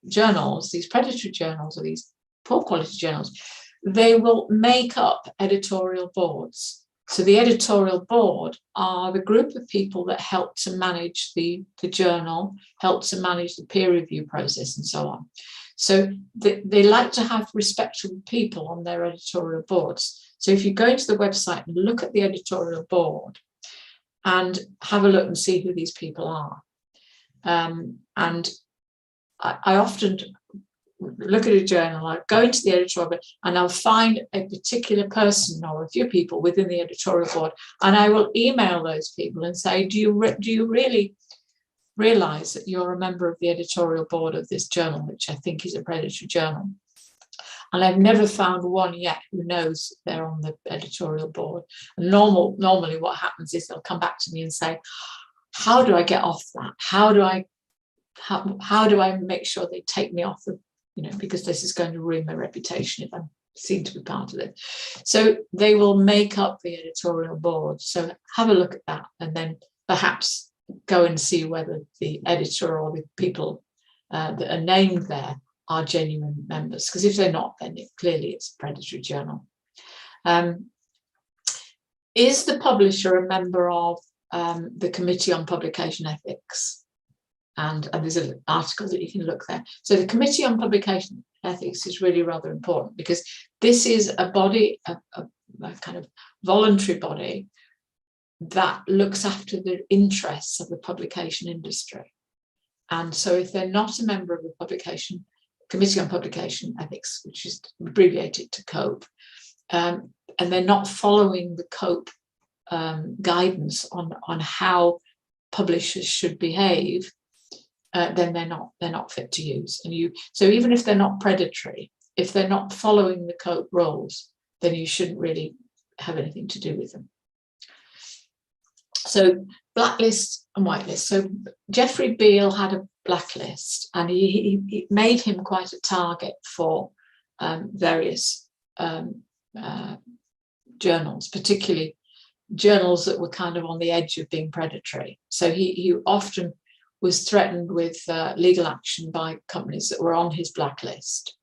S2: journals, these predatory journals or these poor quality journals, they will make up editorial boards. So the editorial board are the group of people that help to manage the journal, help to manage the peer review process and so on. So they like to have respectable people on their editorial boards. So if you go into the website and look at the editorial board, and have a look and see who these people are. And I often look at a journal, I go into the editorial board and I'll find a particular person or a few people within the editorial board, and I will email those people and say, do you really realize that you're a member of the editorial board of this journal, which I think is a predatory journal? And I've never found one yet who knows they're on the editorial board. And normally what happens is they'll come back to me and say, how do I get off that? How do I how do I make sure they take me off the, because this is going to ruin my reputation if I'm seen to be part of it. So they will make up the editorial board. So have a look at that, and then perhaps go and see whether the editor or the people that are named there are genuine members. Because if they're not, then clearly it's a predatory journal. Is the publisher a member of the Committee on Publication Ethics? And there's an article that you can look there. So the Committee on Publication Ethics is really rather important, because this is a body, a kind of voluntary body that looks after the interests of the publication industry. And so if they're not a member of the Committee on Publication Ethics, which is abbreviated to COPE, and they're not following the COPE guidance on how publishers should behave, then they're not fit to use. And so even if they're not predatory, if they're not following the COPE rules, then you shouldn't really have anything to do with them. So blacklist and whitelist. So Geoffrey Beale had a blacklist, and he made him quite a target for various journals, particularly journals that were kind of on the edge of being predatory. So he often was threatened with legal action by companies that were on his blacklist.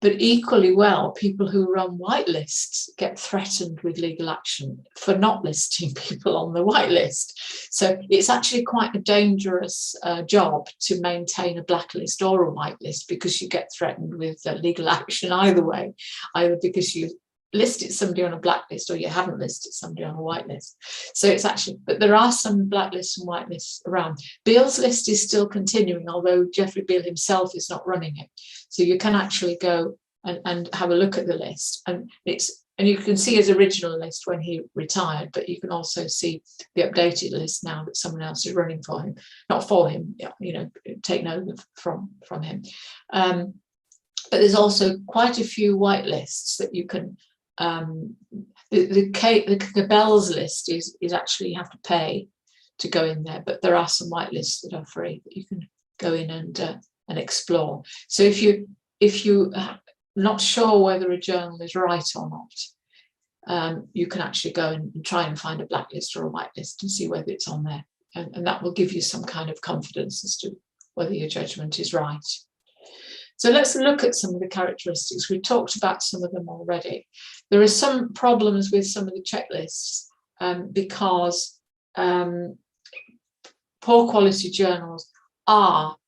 S2: But equally well, people who run whitelists get threatened with legal action for not listing people on the whitelist. So it's actually quite a dangerous job to maintain a blacklist or a whitelist, because you get threatened with legal action either way, either because you listed somebody on a blacklist or you haven't listed somebody on a whitelist. So it's actually, but there are some blacklists and whitelists around. Beale's list is still continuing, although Geoffrey Beale himself is not running it. So you can actually go and have a look at the list, and you can see his original list when he retired, but you can also see the updated list now that someone else is running for him, not for him, taken over from him. But there's also quite a few whitelists that you can. The Cabell's list is actually you have to pay to go in there, but there are some whitelists that are free that you can go in and explore. So if you not sure whether a journal is right or not, you can actually go and try and find a blacklist or a whitelist and see whether it's on there, and that will give you some kind of confidence as to whether your judgment is right. So let's look at some of the characteristics. We talked about some of them already. There are some problems with some of the checklists because poor quality journals are,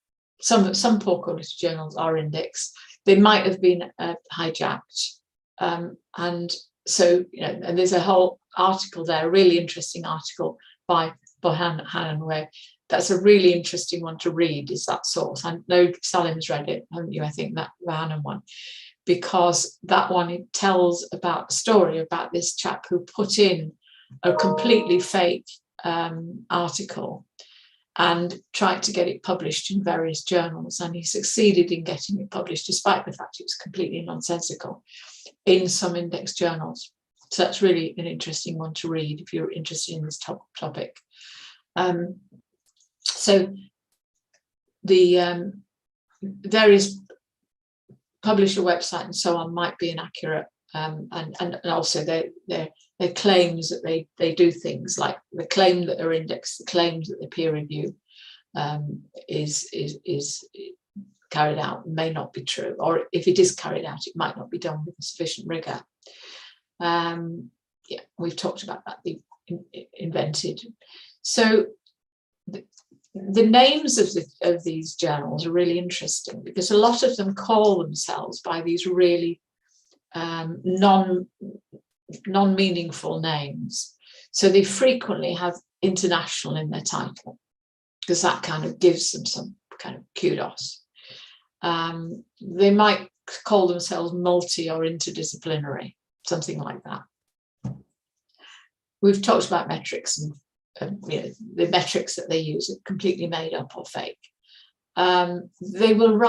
S2: some poor quality journals are indexed. They might have been hijacked. And so, and there's a whole article there, a really interesting article by Hannon, where that's a really interesting one to read, is that source. I know Salim's read it, haven't you? I think that the Hannon one, because that one, it tells about a story about this chap who put in a completely fake article and tried to get it published in various journals, and he succeeded in getting it published despite the fact it was completely nonsensical in some index journals. So that's really an interesting one to read if you're interested in this topic. So the various publisher website and so on might be inaccurate, and also their claims that they do things like the claim that they're indexed, the claims that the peer review is carried out may not be true, or if it is carried out, it might not be done with sufficient rigor. Yeah, we've talked about that, the invented. So the names of these journals are really interesting, because a lot of them call themselves by these really non-meaningful names. So they frequently have international in their title, because that kind of gives them some kind of kudos. They might call themselves multi or interdisciplinary, something like that. We've talked about metrics, and the metrics that they use are completely made up or fake. They will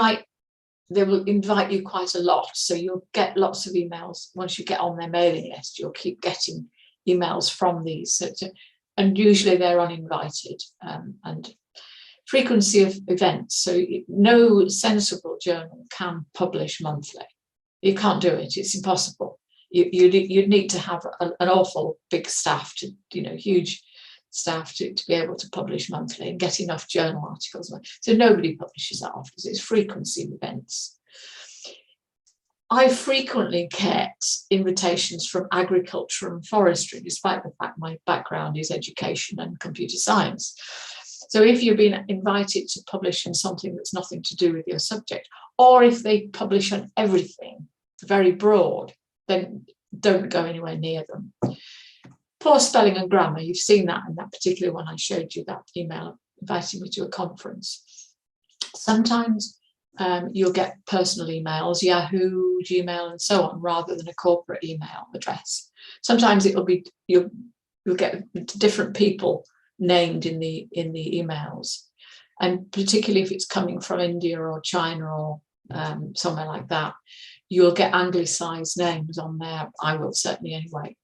S2: invite you quite a lot, so you'll get lots of emails. Once you get on their mailing list, you'll keep getting emails from these, and usually they're uninvited. And frequency of events. So no sensible journal can publish monthly. You can't do it. It's impossible. You'd need to have an awful big staff to, huge staff to be able to publish monthly and get enough journal articles. So nobody publishes that often. It's frequency of events. I frequently get invitations from agriculture and forestry, despite the fact my background is education and computer science. So if you've been invited to publish in something that's nothing to do with your subject, or if they publish on everything, very broad, then don't go anywhere near them. Poor spelling and grammar, you've seen that in that particular one I showed you, that email inviting me to a conference. Sometimes you'll get personal emails, Yahoo, Gmail, and so on, rather than a corporate email address. Sometimes it'll be you'll get different people named in the emails, and particularly if it's coming from India or China or somewhere like that, you'll get anglicised names on there. I will certainly anyway,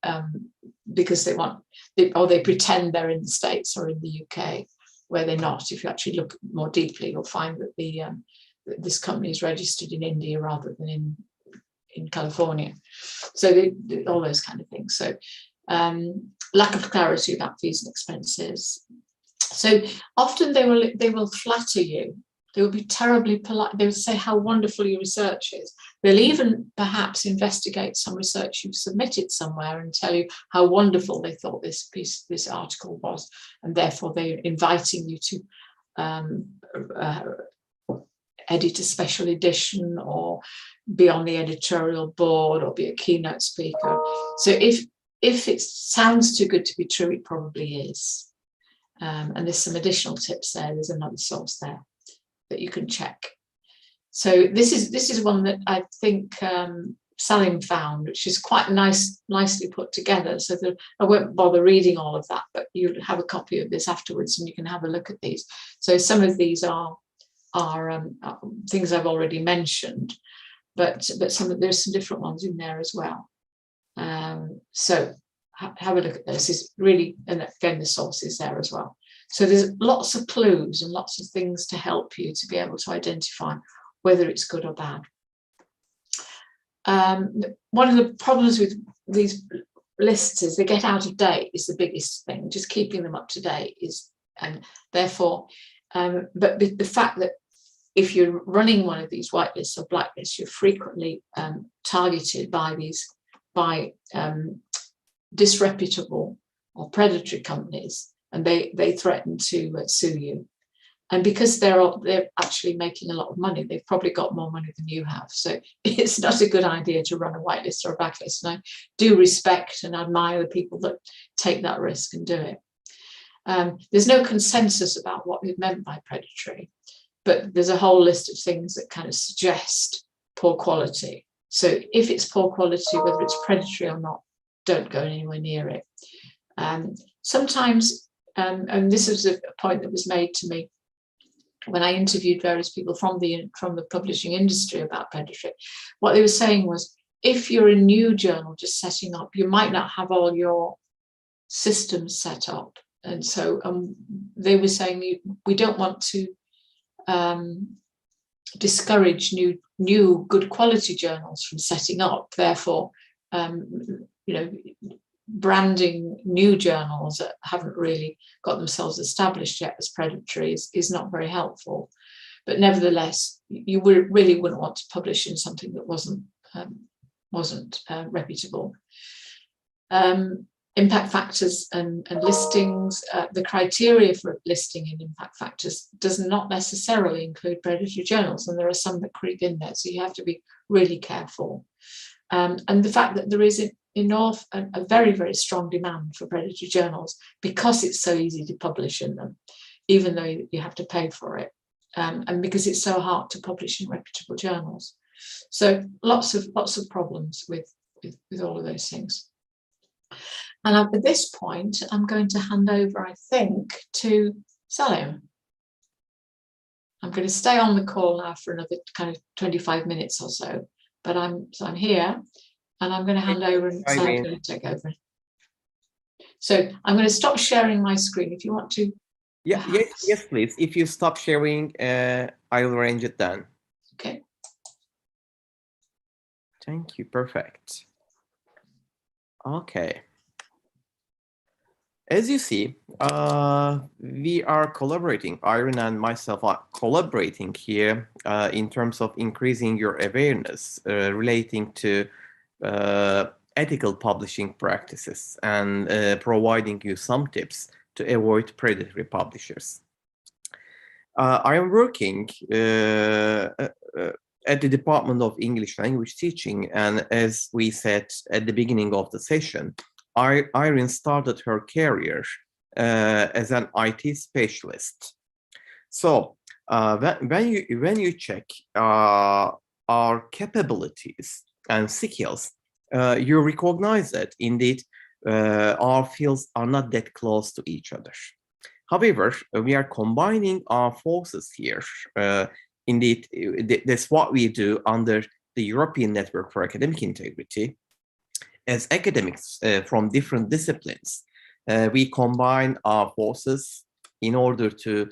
S2: because they pretend they're in the States or in the UK, where they're not. If you actually look more deeply, you'll find that this company is registered in India rather than in California. So all those kind of things. So lack of clarity about fees and expenses. So often they will flatter you. They will be terribly polite. They will say how wonderful your research is. They'll even perhaps investigate some research you've submitted somewhere and tell you how wonderful they thought this article was, and therefore they're inviting you to edit a special edition or be on the editorial board or be a keynote speaker. So if it sounds too good to be true, it probably is. And there's some additional tips there. There's another source there that you can check. So this is one that I think Salim found, which is quite nicely put together. So that I won't bother reading all of that, but you'll have a copy of this afterwards and you can have a look at these. So some of these are things I've already mentioned, but there's some different ones in there as well. So have a look at this. Is really, and again, the source is there as well. So there's lots of clues and lots of things to help you to be able to identify whether it's good or bad. One of the problems with these lists is they get out of date is the biggest thing. Just keeping them up to date is, and therefore, but the fact that if you're running one of these whitelists or blacklists, you're frequently targeted by disreputable or predatory companies, and they threaten to sue you. And because they're actually making a lot of money, they've probably got more money than you have. So it's not a good idea to run a whitelist or a blacklist. And I do respect and admire the people that take that risk and do it. There's no consensus about what is meant by predatory, but there's a whole list of things that kind of suggest poor quality. So if it's poor quality, whether it's predatory or not, don't go anywhere near it. Sometimes, and this is a point that was made to me when I interviewed various people from the publishing industry about predatory, what they were saying was, if you're a new journal just setting up, you might not have all your systems set up. And so they were saying, we don't want to discourage new good quality journals from setting up. Therefore, branding new journals that haven't really got themselves established yet as predatory is not very helpful. But nevertheless, you really wouldn't want to publish in something that wasn't reputable. Impact factors and listings, the criteria for listing in impact factors does not necessarily include predatory journals, and there are some that creep in there, so you have to be really careful. And the fact that there is a very, very strong demand for predatory journals because it's so easy to publish in them, even though you have to pay for it, and because it's so hard to publish in reputable journals. So lots of problems with all of those things. And at this point, I'm going to hand over, I think, to Salim. I'm going to stay on the call now for another kind of 25 minutes or so, but I'm here. And I'm going to hand over and Salim's going to take over. So I'm going to stop sharing my screen. If you want to
S1: Yeah, yes, please. If you stop sharing, I'll arrange it then.
S2: Okay.
S1: Thank you. Perfect. Okay. As you see, we are collaborating. Irene and myself are collaborating here in terms of increasing your awareness relating to ethical publishing practices and providing you some tips to avoid predatory publishers. I am working at the Department of English Language Teaching, and as we said at the beginning of the session, Irene started her career as an IT specialist. So when you check our capabilities and skills, you recognize that indeed our fields are not that close to each other. However, we are combining our forces here. Indeed, that's what we do under the European Network for Academic Integrity. As academics from different disciplines, we combine our forces in order to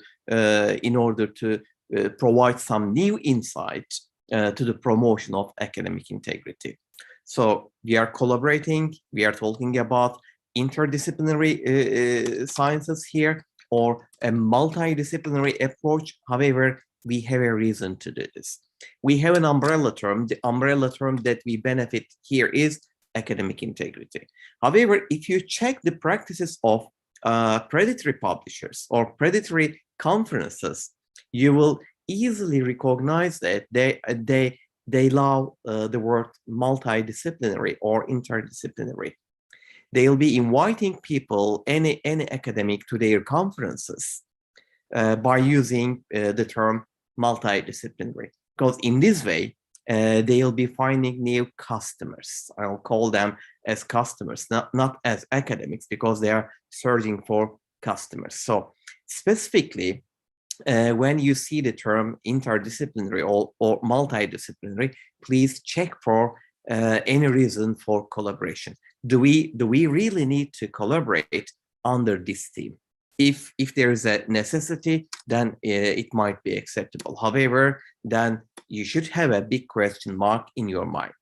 S1: provide some new insight to the promotion of academic integrity. So we are collaborating. We are talking about interdisciplinary sciences here, or a multidisciplinary approach. However, we have a reason to do this. We have an umbrella term. The umbrella term that we benefit here is academic integrity. However, if you check the practices of predatory publishers or predatory conferences, you will easily recognize that they love the word multidisciplinary or interdisciplinary. They'll be inviting people, any academic, to their conferences by using the term multidisciplinary, because in this way they'll be finding new customers. I'll call them as customers, not as academics, because they are searching for customers. So specifically, when you see the term interdisciplinary or multidisciplinary, please check for any reason for collaboration. Do we really need to collaborate under this theme? If there is a necessity, then it might be acceptable. However, then you should have a big question mark in your mind.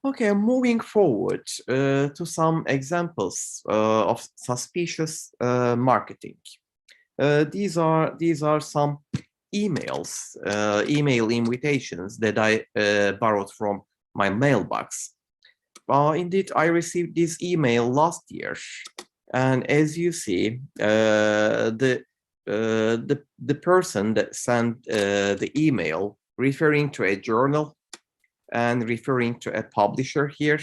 S1: Okay, moving forward to some examples of suspicious marketing. These are some emails, email invitations that I borrowed from my mailbox. Indeed, I received this email last year, and as you see, the person that sent the email referring to a journal and referring to a publisher here,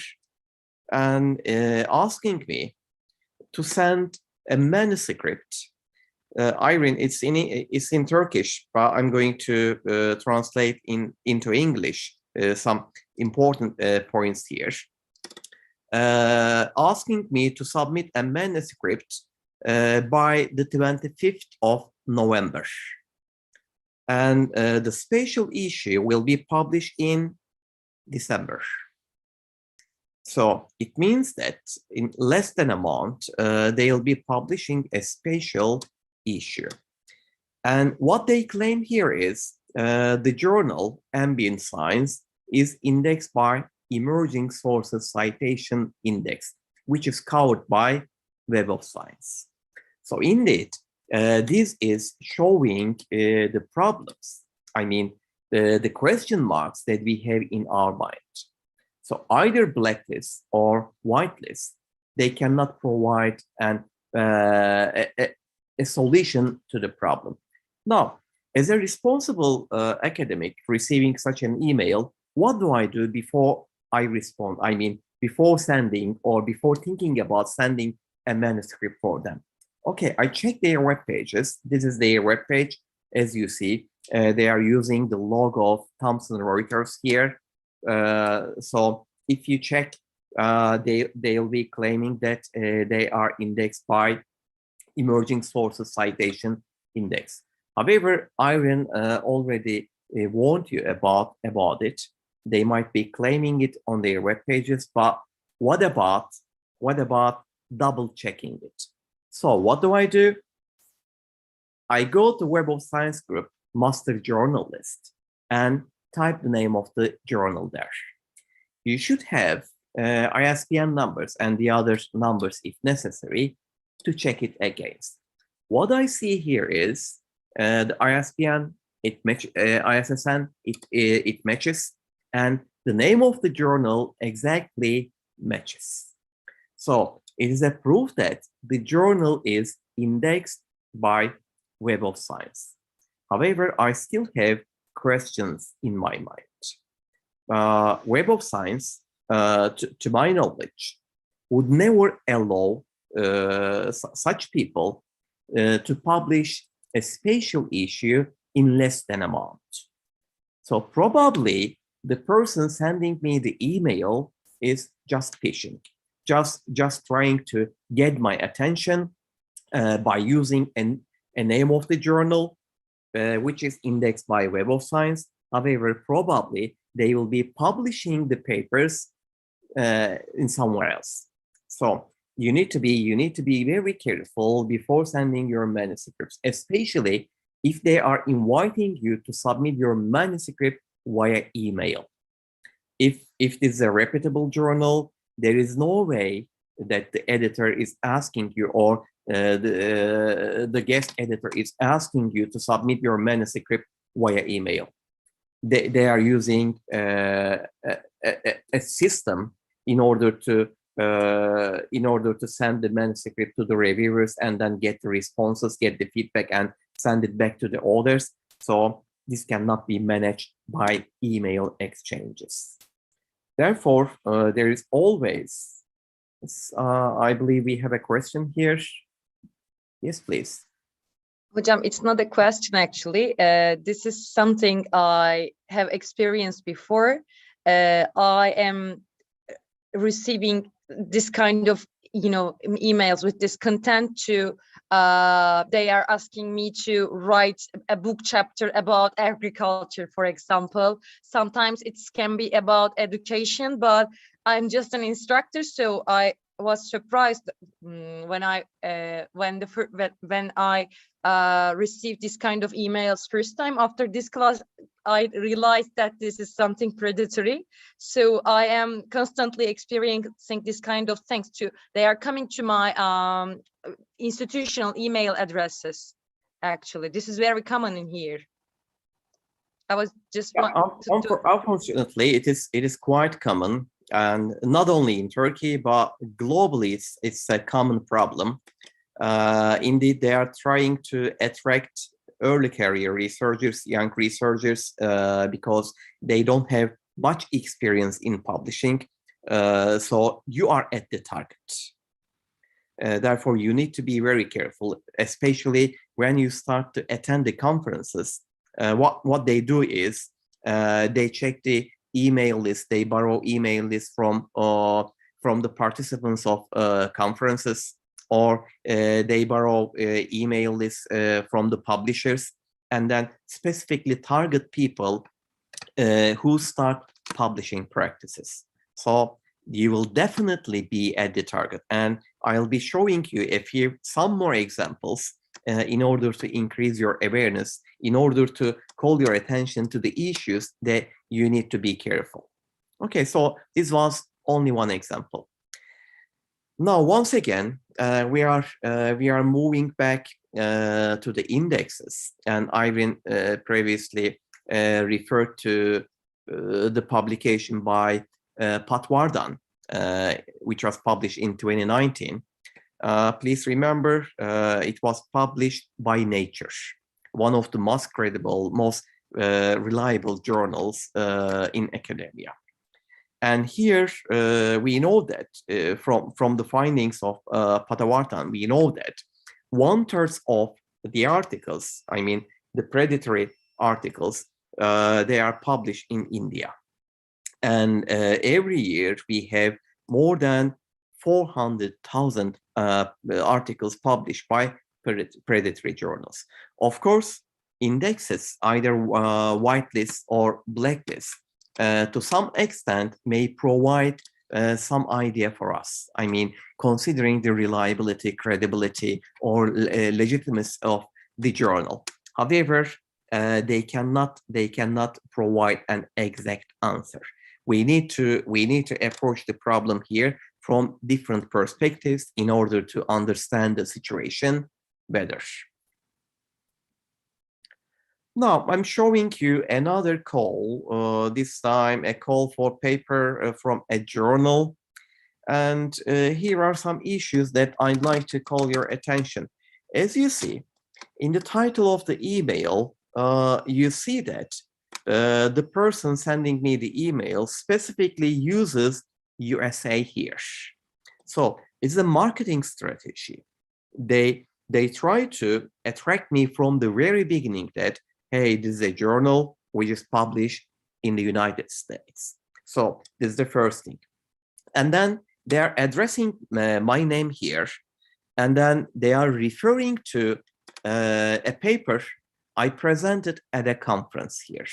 S1: and asking me to send a manuscript. Irene, it's in Turkish, but I'm going to translate into English some important points here. Asking me to submit a manuscript by the 25th of November. And the special issue will be published in December. So it means that in less than a month, they'll be publishing a special issue. And what they claim here is the journal Ambient Science is indexed by Emerging Sources Citation Index, which is covered by Web of Science. So indeed, this is showing the problems. I mean, the question marks that we have in our mind. So either blacklist or whitelist, they cannot provide a solution to the problem. Now, as a responsible academic receiving such an email, what do I do before I respond? I mean, before sending or before thinking about sending a manuscript for them. Okay, I check their web pages. This is their web page. As you see, they are using the logo of Thomson Reuters here. So if you check, they'll be claiming that they are indexed by Emerging Sources Citation Index. However, Irene already warned you about it. They might be claiming it on their web pages, but what about double checking it? So what do? I go to Web of Science group master journal list and type the name of the journal there. You should have ISBN numbers and the other numbers if necessary to check it against. What I see here is the ISBN, ISSN, it matches, and the name of the journal exactly matches. So it is a proof that the journal is indexed by Web of Science. However, I still have questions in my mind. Web of Science, to my knowledge, would never allow such people to publish a special issue in less than a month. So probably the person sending me the email is just phishing, just trying to get my attention by using a name of the journal, which is indexed by Web of Science. However, probably they will be publishing the papers in somewhere else. So you need to be very careful before sending your manuscripts, especially if they are inviting you to submit your manuscript via email. If this is a reputable journal, there is no way that the editor is asking you, or the guest editor is asking you to submit your manuscript via email. They are using a system in order to send the manuscript to the reviewers and then get the responses, get the feedback, and send it back to the authors. So this cannot be managed by email exchanges. Therefore, there is always, I believe we have a question here. Yes, please.
S5: Hocam, it's not a question actually. This is something I have experienced before. I am receiving this kind of, emails with this content to, they are asking me to write a book chapter about agriculture, for example. Sometimes it can be about education, but I'm just an instructor, so I was surprised when I received this kind of emails first time. After this class, I realized that this is something predatory. So I am constantly experiencing this kind of things too. They are coming to my institutional email addresses. Actually, this is very common in here. I was just
S1: unfortunately, it is quite common, and not only in Turkey but globally, it's a common problem. Indeed, they are trying to attract early career researchers, young researchers, because they don't have much experience in publishing. So you are at the target. Therefore, you need to be very careful, especially when you start to attend the conferences. What they do is they check the email list, they borrow email lists from the participants of conferences, or they borrow email lists from the publishers, and then specifically target people who start publishing practices. So you will definitely be at the target, and I'll be showing you some more examples in order to increase your awareness, in order to call your attention to the issues that you need to be careful. Okay, so this was only one example. Now, once again, we are moving back to the indexes, and Irene previously referred to the publication by Patwardhan, which was published in 2019. Please remember, it was published by Nature, one of the most credible, most reliable journals in academia. And here we know that from the findings of Patwardhan, we know that 1/3 of the articles, I mean the predatory articles, they are published in India. And every year we have more than 400,000 articles published by predatory journals. Of course, indexes, either whitelist or blacklist, to some extent may provide some idea for us. I mean, considering the reliability, credibility, or legitimacy of the journal. However, they cannot provide an exact answer. We need to approach the problem here from different perspectives in order to understand the situation better. Now, I'm showing you another call, this time a call for paper from a journal. And here are some issues that I'd like to call your attention. As you see, in the title of the email, you see that the person sending me the email specifically uses USA here. So it's a marketing strategy. They try to attract me from the very beginning that, hey, this is a journal which is published in the United States. So this is the first thing. And then they are addressing my name here. And then they are referring to a paper I presented at a conference here.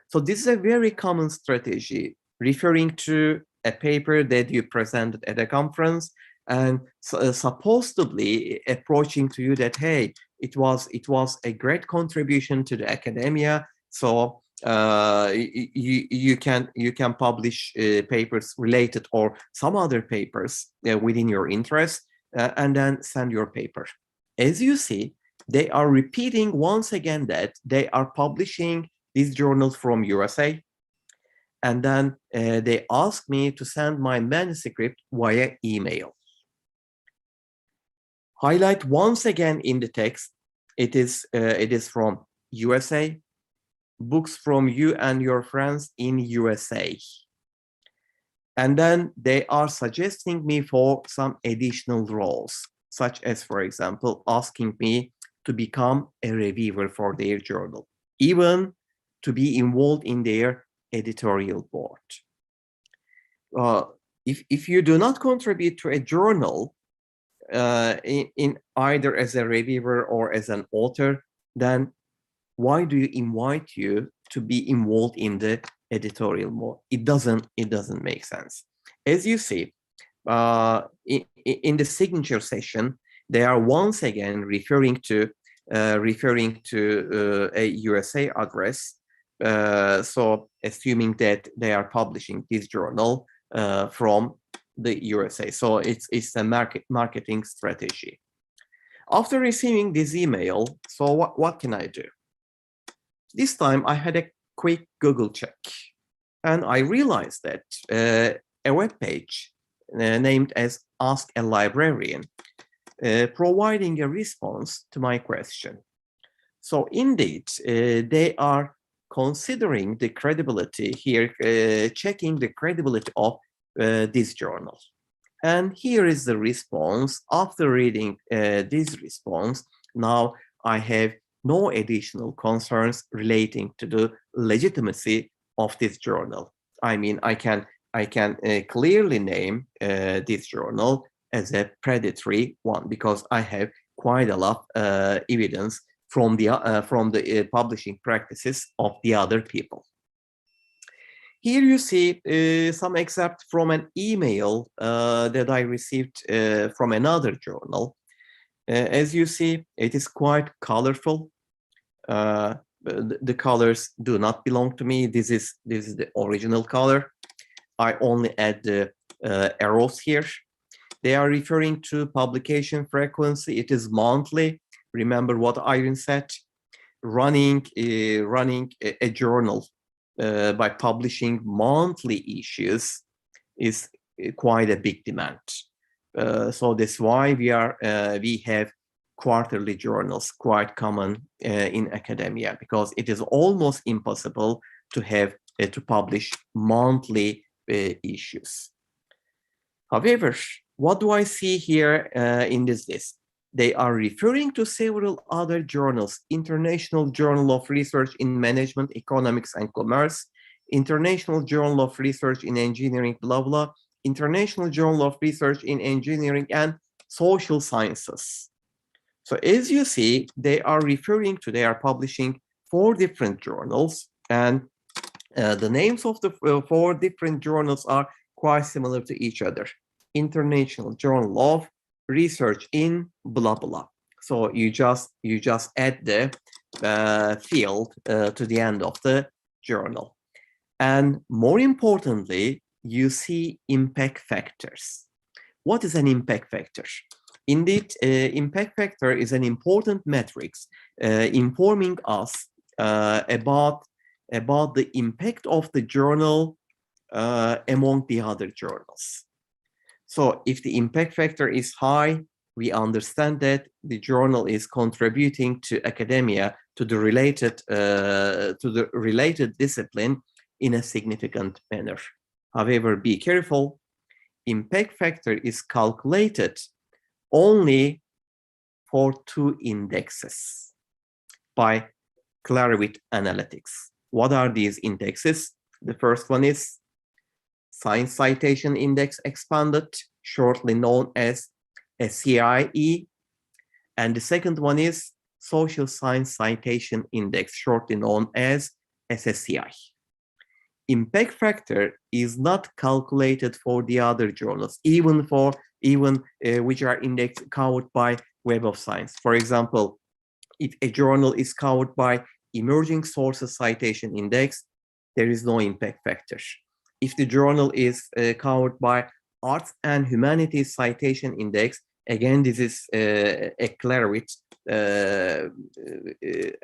S1: So this is a very common strategy, referring to a paper that you presented at a conference and supposedly approaching to you that, hey, it was a great contribution to the academia. So you can publish papers related or some other papers within your interest and then send your paper. As you see, they are repeating once again that they are publishing these journals from USA. And then they ask me to send my manuscript via email. Highlight once again in the text, it is from USA, books from you and your friends in USA. And then they are suggesting me for some additional roles, such as, for example, asking me to become a reviewer for their journal, even to be involved in their editorial board. If you do not contribute to a journal in either as a reviewer or as an author, then why do you invite you to be involved in the editorial board? It doesn't make sense. As you see, in the signature session, they are once again referring to a USA address. So assuming that they are publishing this journal from the USA. So it's a marketing strategy. After receiving this email, so what can I do? This time I had a quick Google check and I realized that a web page named as Ask a Librarian providing a response to my question. So indeed, they are considering the credibility here, checking the credibility of this journal. And here is the response. After reading this response, now I have no additional concerns relating to the legitimacy of this journal. I mean, I can clearly name this journal as a predatory one because I have quite a lot of evidence from the publishing practices of the other people. Here you see some excerpt from an email that I received from another journal. As you see, it is quite colorful. The colors do not belong to me. This is the original color. I only add the arrows here. They are referring to publication frequency. It is monthly. Remember what Irene said. Running a journal by publishing monthly issues is quite a big demand. So that's why we have quarterly journals, quite common in academia, because it is almost impossible to have to publish monthly issues. However, what do I see here in this list? They are referring to several other journals: International Journal of Research in Management, Economics and Commerce, International Journal of Research in Engineering, blah, blah, International Journal of Research in Engineering and Social Sciences. So as you see, they are publishing 4 different journals, and the names of the 4 different journals are quite similar to each other. International Journal of Research in blah blah. So you just add the field to the end of the journal. And more importantly, you see impact factors. What is an impact factor? Indeed, impact factor is an important metric informing us about the impact of the journal among the other journals. So if the impact factor is high, we understand that the journal is contributing to academia, to the related discipline in a significant manner. However, be careful. Impact factor is calculated only for 2 indexes by Clarivate Analytics. What are these indexes? The first one is Science Citation Index Expanded, shortly known as SCIE. And the second one is Social Science Citation Index, shortly known as SSCI. Impact factor is not calculated for the other journals, even which are indexed covered by Web of Science. For example, if a journal is covered by Emerging Sources Citation Index, there is no impact factor. If the journal is covered by Arts and Humanities Citation Index, again, this is a Clarivate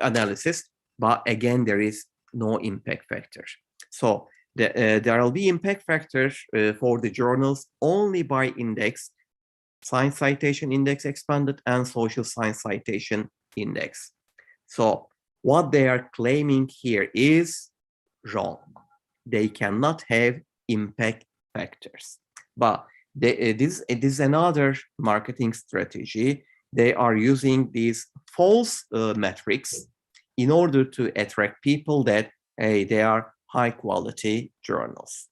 S1: analysis, but again, there is no impact factor. So there will be impact factors for the journals only by index, Science Citation Index Expanded and Social Science Citation Index. So what they are claiming here is wrong. They cannot have impact factors. But this is another marketing strategy. They are using these false metrics in order to attract people that they are high quality journals.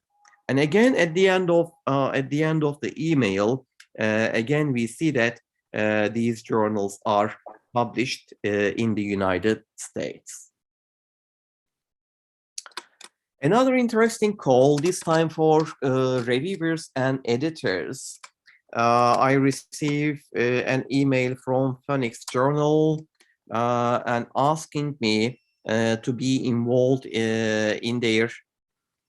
S1: And again, at the end of the email, again we see that these journals are published in the United States. Another interesting call, this time for reviewers and editors. I received an email from Phoenix Journal and asking me to be involved in their.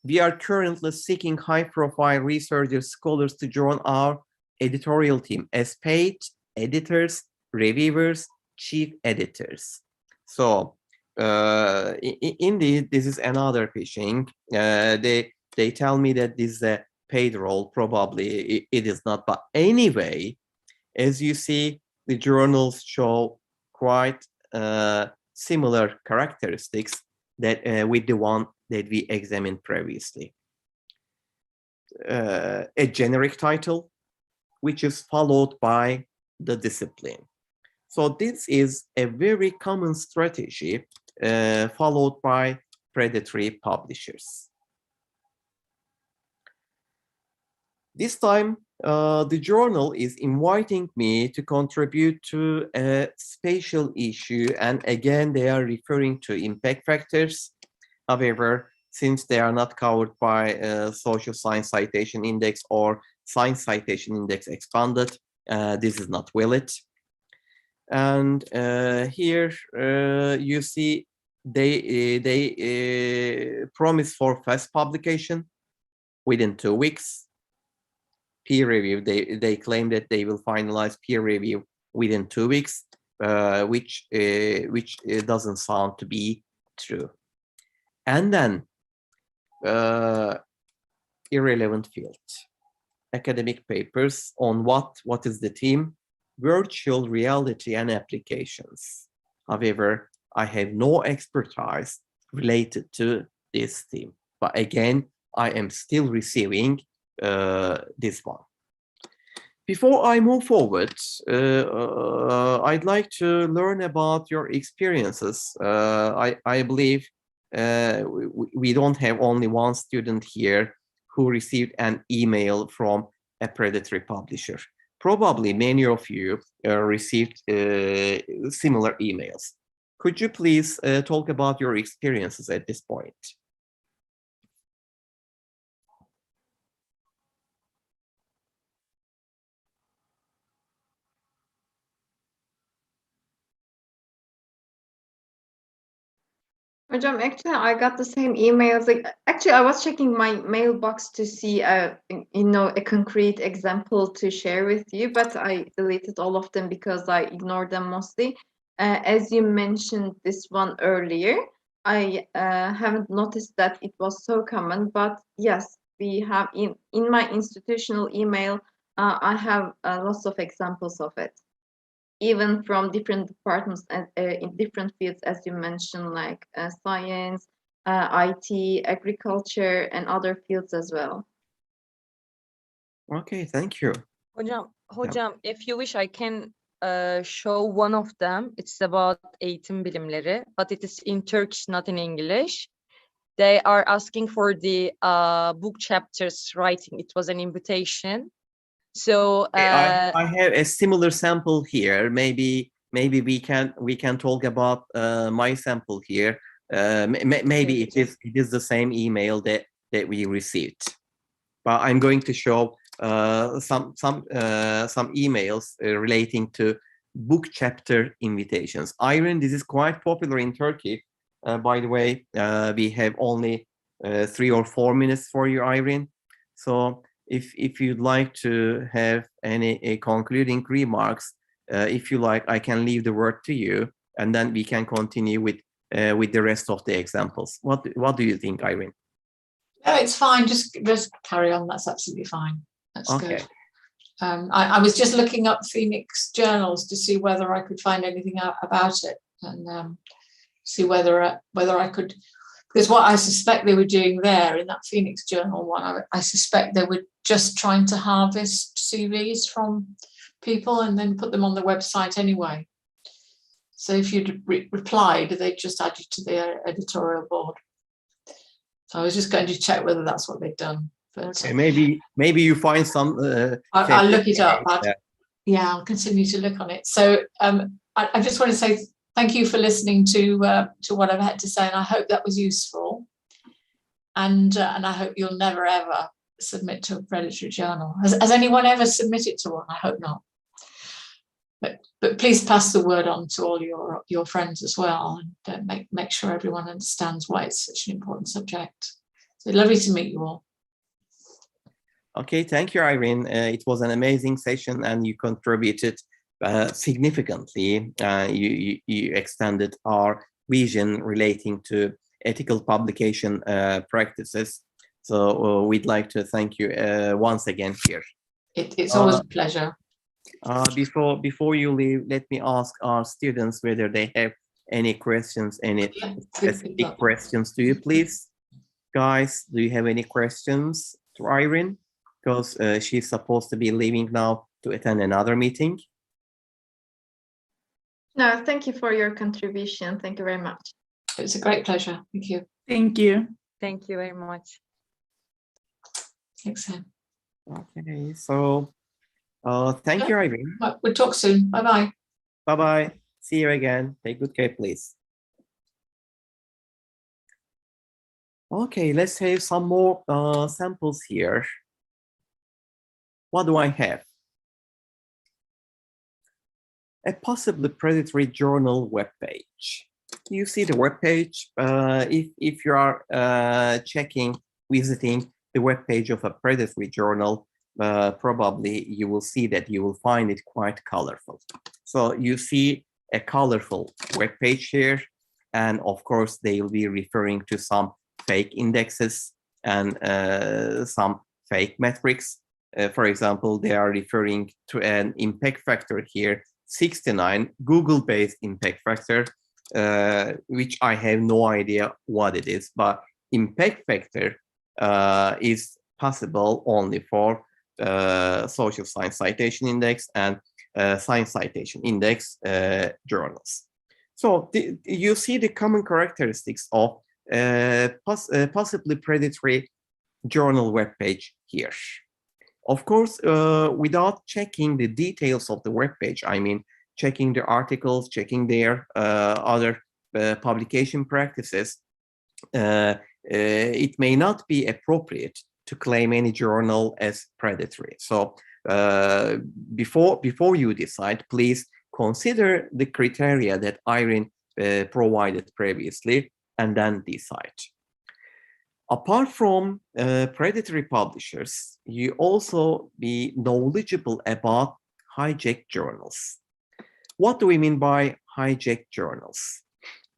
S1: We are currently seeking high-profile researchers, scholars to join our editorial team as paid editors, reviewers, chief editors. So indeed, this is another pitching. They tell me that this is a paid role. Probably it is not. But anyway, as you see, the journals show quite similar characteristics that with the one that we examined previously. A generic title, which is followed by the discipline. So this is a very common strategy followed by predatory publishers. This time, the journal is inviting me to contribute to a spatial issue, and again, they are referring to impact factors. However, since they are not covered by Social Science Citation Index or Science Citation Index Expanded, this is not valid. And here you see they promise for fast publication within 2 weeks. Peer review, they claim that they will finalize peer review within 2 weeks, which doesn't sound to be true. And then irrelevant field, academic papers on what is the theme? Virtual reality and applications. However, I have no expertise related to this theme. But again, I am still receiving this one. Before I move forward, I'd like to learn about your experiences. I believe we don't have only one student here who received an email from a predatory publisher. Probably many of you received similar emails. Could you please talk about your experiences at this point?
S3: Hocam, actually, I got the same emails. Like, actually, I was checking my mailbox to see, a concrete example to share with you, but I deleted all of them because I ignored them mostly. As you mentioned this one earlier, I haven't noticed that it was so common, but yes, we have in my institutional email, I have lots of examples of it, even from different departments and in different fields, as you mentioned, like science, IT, agriculture, and other fields as well.
S1: Okay, thank you.
S5: Hocam, if you wish, I can show one of them. It's about eğitim bilimleri, but it is in Turkish, not in English. They are asking for the book chapters writing. It was an invitation. So
S1: I have a similar sample here. Maybe we can talk about my sample here. Maybe it is the same email that we received. But I'm going to show some emails relating to book chapter invitations. Irene, this is quite popular in Turkey. By the way, we have only 3 or 4 minutes for you, Irene. So if you'd like to have any concluding remarks, if you like, I can leave the word to you, and then we can continue with the rest of the examples. What do you think, Irene?
S2: No, it's fine. Just carry on. That's absolutely fine. That's
S1: Okay.
S2: good. I was just looking up Phoenix journals to see whether I could find anything out about it, and see whether I could, because what I suspect they were doing there in that Phoenix journal one, I suspect they were just trying to harvest CVs from people and then put them on the website anyway. So if you'd replied, they'd just add you to their editorial board. So I was just going to check whether that's what they'd done. But
S1: Okay, maybe you find some.
S2: I'll look it up. Yeah, I'll continue to look on it. So I just want to say thank you for listening to what I've had to say, and I hope that was useful. And I hope you'll never ever submit to a predatory journal. Has anyone ever submitted to one? I hope not. But please pass the word on to all your friends as well, and make sure everyone understands why it's such an important subject. So lovely to meet you all.
S1: Okay, thank you, Irene. It was an amazing session, and you contributed significantly. You extended our vision relating to ethical publication practices. So we'd like to thank you once again here.
S2: It's always a pleasure.
S1: Before you leave, let me ask our students whether they have any questions, any specific questions to you, please. Guys, do you have any questions to Irene? Because she's supposed to be leaving now to attend another meeting.
S3: No, thank you for your contribution. Thank you very much.
S2: It's a great pleasure. Thank you.
S6: Thank you.
S5: Thank you very much.
S2: Thanks, Sam.
S1: Okay, so thank you, Irene.
S2: We'll talk soon. Bye-bye.
S1: Bye-bye. See you again. Take good care, please. Okay, let's have some more samples here. What do I have? A possibly predatory journal webpage. You see the webpage. If you are visiting the webpage of a predatory journal, probably you will see that you will find it quite colorful. So you see a colorful webpage here, and of course they will be referring to some fake indexes and some fake metrics. For example, they are referring to an impact factor here, 69, Google-based impact factor, which I have no idea what it is, but impact factor is possible only for social science citation index and science citation index journals. So you see the common characteristics of possibly predatory journal webpage here. Of course, without checking the details of the webpage, I mean, checking the articles, checking their other publication practices, it may not be appropriate to claim any journal as predatory. So before you decide, please consider the criteria that Irene provided previously. and then decide. Apart from predatory publishers, you also be knowledgeable about hijacked journals. What do we mean by hijacked journals?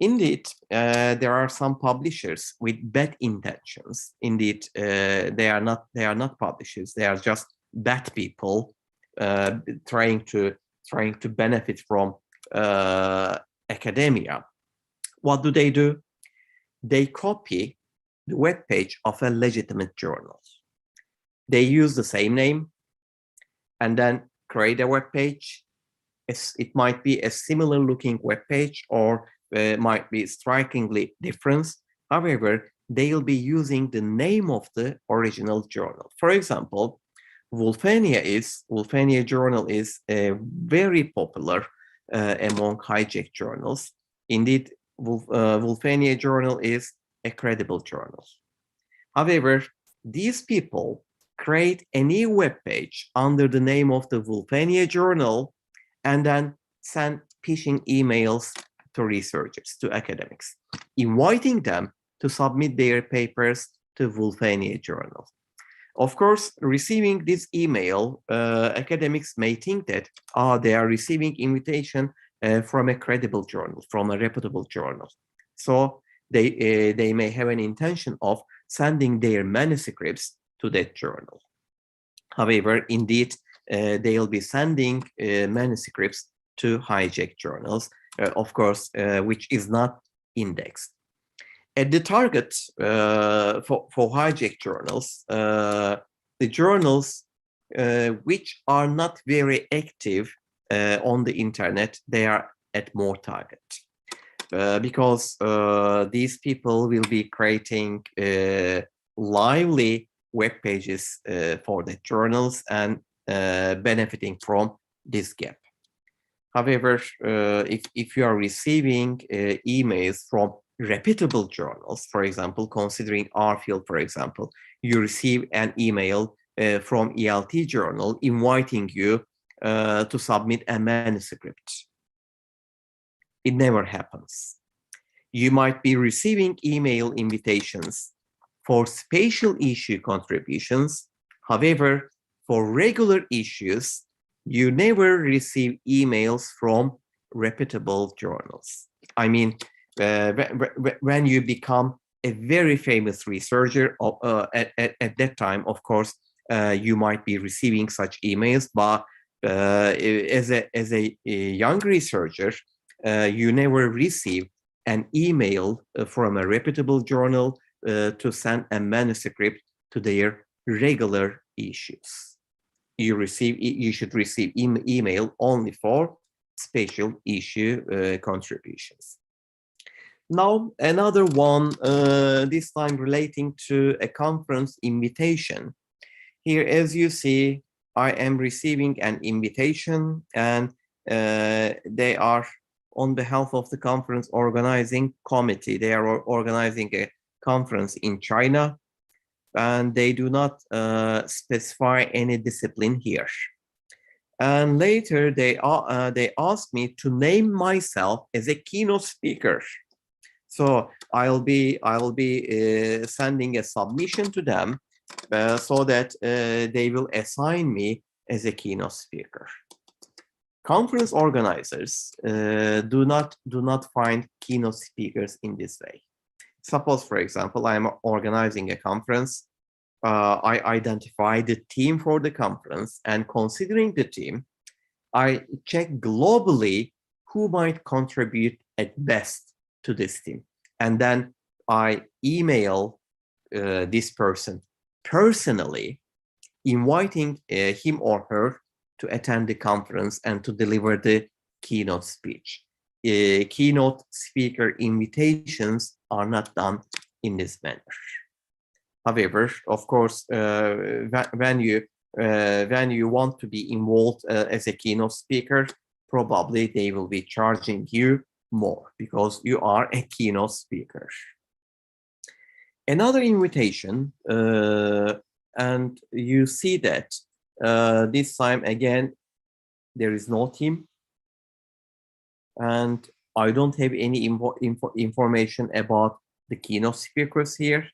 S1: Indeed, there are some publishers with bad intentions. Indeed, they are not publishers. They are just bad people trying to benefit from academia. What do? They copy the web page of a legitimate journal. They use the same name and then create a web page. It might be a similar looking web page, or might be strikingly different. However, they'll be using the name of the original journal. For example, Wolfania journal is very popular among hijacked journals. Indeed, Wolfania journal is a credible journal. However, these people create a new web page under the name of the Wolfania journal and then send phishing emails to researchers, to academics, inviting them to submit their papers to Wolfania journal. Of course, receiving this email, academics may think that they are receiving invitation from a credible journal, from a reputable journal. So they may have an intention of sending their manuscripts to that journal. However, indeed, they'll be sending manuscripts to hijacked journals, of course, which is not indexed. At the target for hijacked journals, the journals which are not very active on the internet, they are at more target. Because these people will be creating lively web pages for the journals and benefiting from this gap. However, if you are receiving emails from reputable journals, for example, considering our field, for example, you receive an email from ELT journal inviting you to submit a manuscript. It never happens. You might be receiving email invitations for special issue contributions. However, for regular issues, you never receive emails from reputable journals. I mean, when you become a very famous researcher at that time, of course, you might be receiving such emails, but as a young researcher, you never receive an email from a reputable journal to send a manuscript to their regular issues. You should receive email only for special issue contributions. Now, another one, this time relating to a conference invitation. Here, as you see, I am receiving an invitation, and they are on behalf of the conference organizing committee. They are organizing a conference in China, and they do not specify any discipline here. And later, they asked me to name myself as a keynote speaker. So I'll be sending a submission to them so that they will assign me as a keynote speaker. Conference organizers do not find keynote speakers in this way. Suppose, for example, I'm organizing a conference. I identify the team for the conference, and considering the team, I check globally who might contribute at best to this team. And then I email this person personally, inviting him or her to attend the conference and to deliver the keynote speech. Keynote speaker invitations are not done in this manner. However, of course, when you want to be involved as a keynote speaker, probably they will be charging you more because you are a keynote speaker. Another invitation, and you see that this time again, there is no team, and I don't have any information about the keynote speakers here.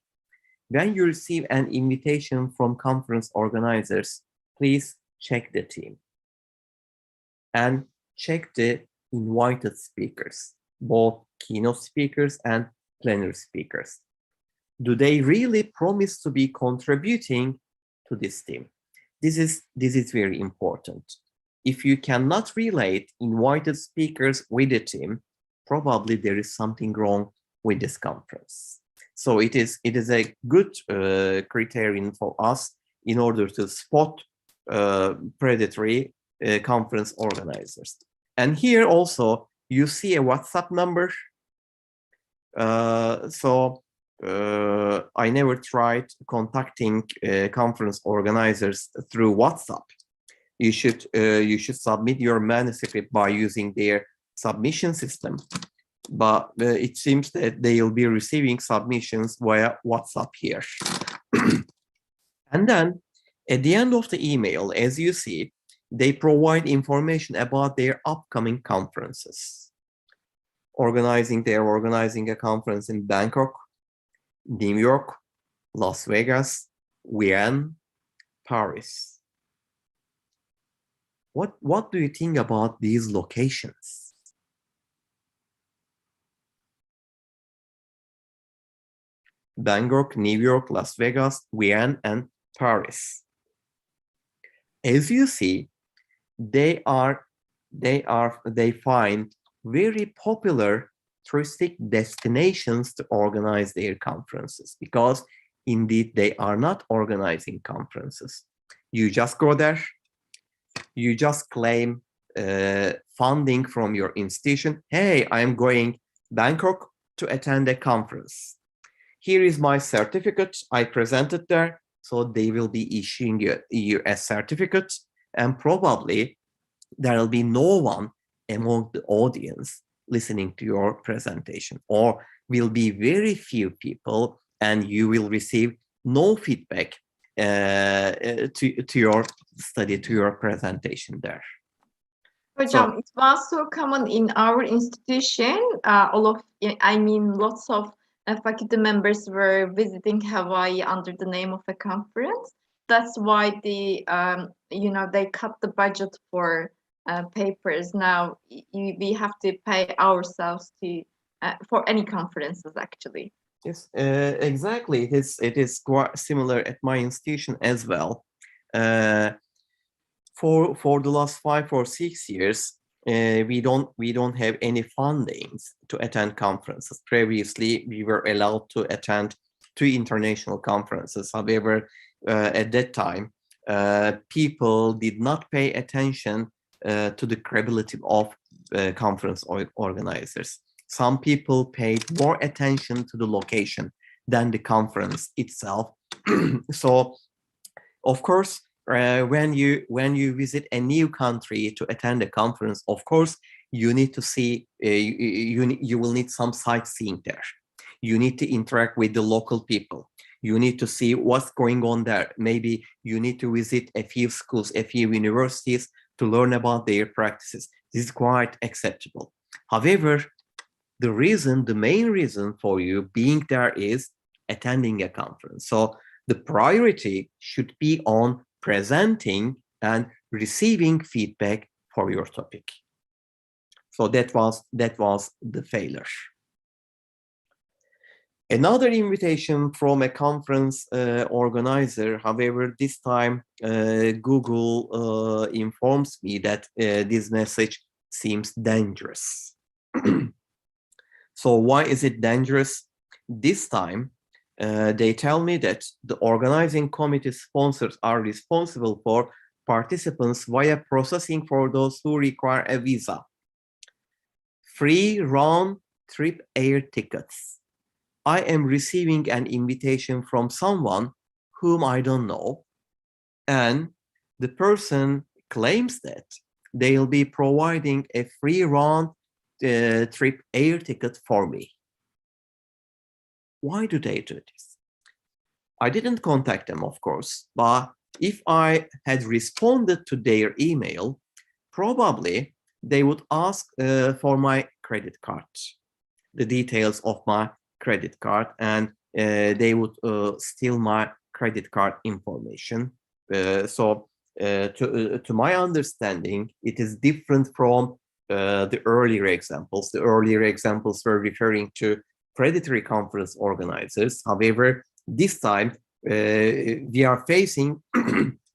S1: When you receive an invitation from conference organizers, please check the team and check the invited speakers, both keynote speakers and plenary speakers. Do they really promise to be contributing to this team? This is very important. If you cannot relate invited speakers with the team, probably there is something wrong with this conference. So it is a good criterion for us in order to spot predatory conference organizers. And here also you see a WhatsApp number. I never tried contacting conference organizers through WhatsApp. You should submit your manuscript by using their submission system, but it seems that they will be receiving submissions via WhatsApp here. And then at the end of the email, as you see, they provide information about their upcoming conferences. They're organizing a conference in Bangkok, New York, Las Vegas, Vienna, Paris. What do you think about these locations? Bangkok, New York, Las Vegas, Vienna, and Paris. As you see, they find very popular touristic destinations to organize their conferences, because indeed they are not organizing conferences. You just go there, you just claim funding from your institution. Hey, I'm going Bangkok to attend a conference. Here is my certificate. I presented there. So they will be issuing you a certificate, and probably there will be no one among the audience listening to your presentation, or will be very few people, and you will receive no feedback to your study, to your presentation there.
S3: Hocam, it was so common in our institution. Lots of faculty members were visiting Hawaii under the name of a conference. That's why they cut the budget for papers. Now we have to pay ourselves for any conferences, actually.
S1: Yes, exactly. It is quite similar at my institution as well. For the last 5 or 6 years, we don't have any fundings to attend conferences. Previously, we were allowed to attend 2 international conferences. However, at that time, people did not pay attention to the credibility of conference organizers. Some people paid more attention to the location than the conference itself. So, of course, when you visit a new country to attend a conference, of course, you need to see, you will need some sightseeing there. You need to interact with the local people. You need to see what's going on there. Maybe you need to visit a few schools, a few universities to learn about their practices. This is quite acceptable. However, the main reason for you being there is attending a conference. So the priority should be on presenting and receiving feedback for your topic. So that was the failure. Another invitation from a conference organizer, however, this time Google informs me that this message seems dangerous. So why is it dangerous? This time, they tell me that the organizing committee sponsors are responsible for participants via processing for those who require a visa. Free round-trip air tickets. I am receiving an invitation from someone whom I don't know, and the person claims that they'll be providing a free round-trip air ticket for me. Why do they do this? I didn't contact them, of course, but if I had responded to their email, probably they would ask for my credit card, the details of my credit card, and they would steal my credit card information. To my understanding, it is different from the earlier examples. The earlier examples were referring to predatory conference organizers. However, this time we are facing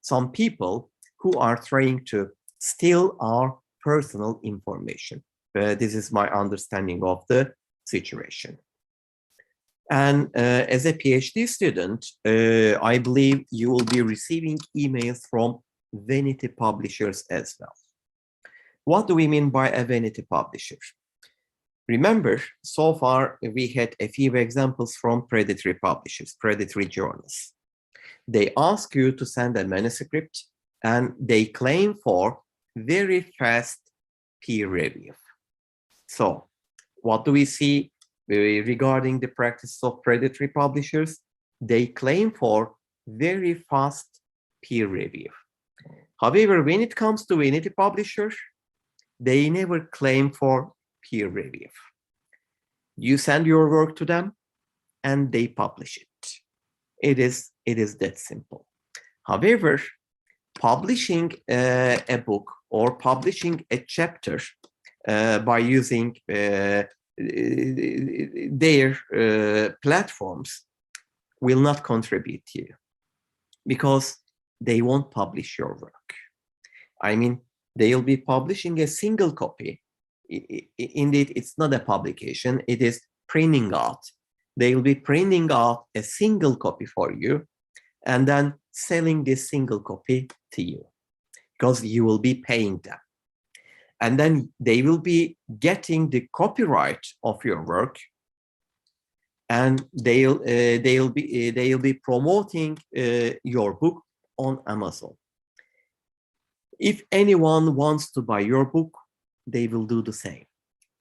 S1: some people who are trying to steal our personal information. This is my understanding of the situation. And as a PhD student, I believe you will be receiving emails from vanity publishers as well. What do we mean by a vanity publisher? Remember, so far we had a few examples from predatory publishers, predatory journals. They ask you to send a manuscript and they claim for very fast peer review. So what do we see regarding the practice of predatory publishers? They claim for very fast peer review. However, when it comes to vanity publishers, they never claim for peer review. You send your work to them and they publish it. It is that simple. However, publishing a book or publishing a chapter by using their platforms will not contribute to you, because they won't publish your work. I mean, they'll be publishing a single copy. Indeed, it's not a publication, it is printing out. They'll be printing out a single copy for you and then selling this single copy to you, because you will be paying them. And then they will be getting the copyright of your work, and they'll be promoting your book on Amazon. If anyone wants to buy your book, they will do the same.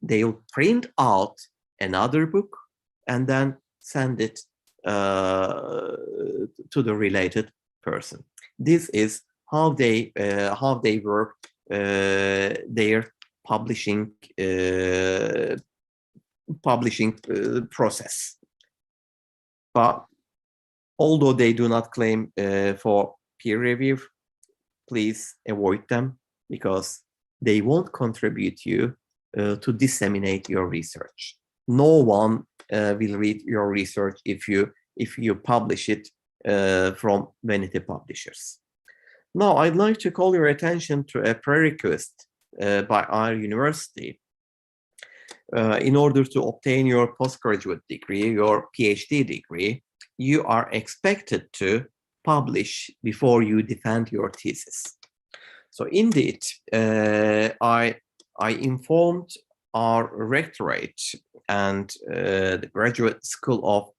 S1: They'll print out another book and then send it to the related person. This is how they work their publishing process. But although they do not claim for peer review, please avoid them, because they won't contribute you to disseminate your research. No one will read your research if you publish it from vanity publishers. Now, I'd like to call your attention to a prerequisite by our university. In order to obtain your postgraduate degree, your PhD degree, you are expected to publish before you defend your thesis. So indeed, I informed our rectorate and the graduate school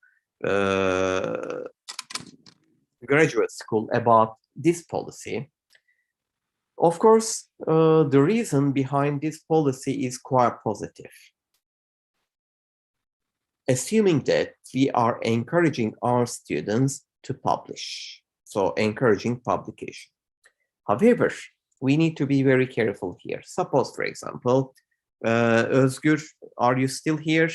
S1: about this policy. Of course, the reason behind this policy is quite positive. Assuming that we are encouraging our students to publish, so encouraging publication. However, we need to be very careful here. Suppose, for example, Özgür, are you still here?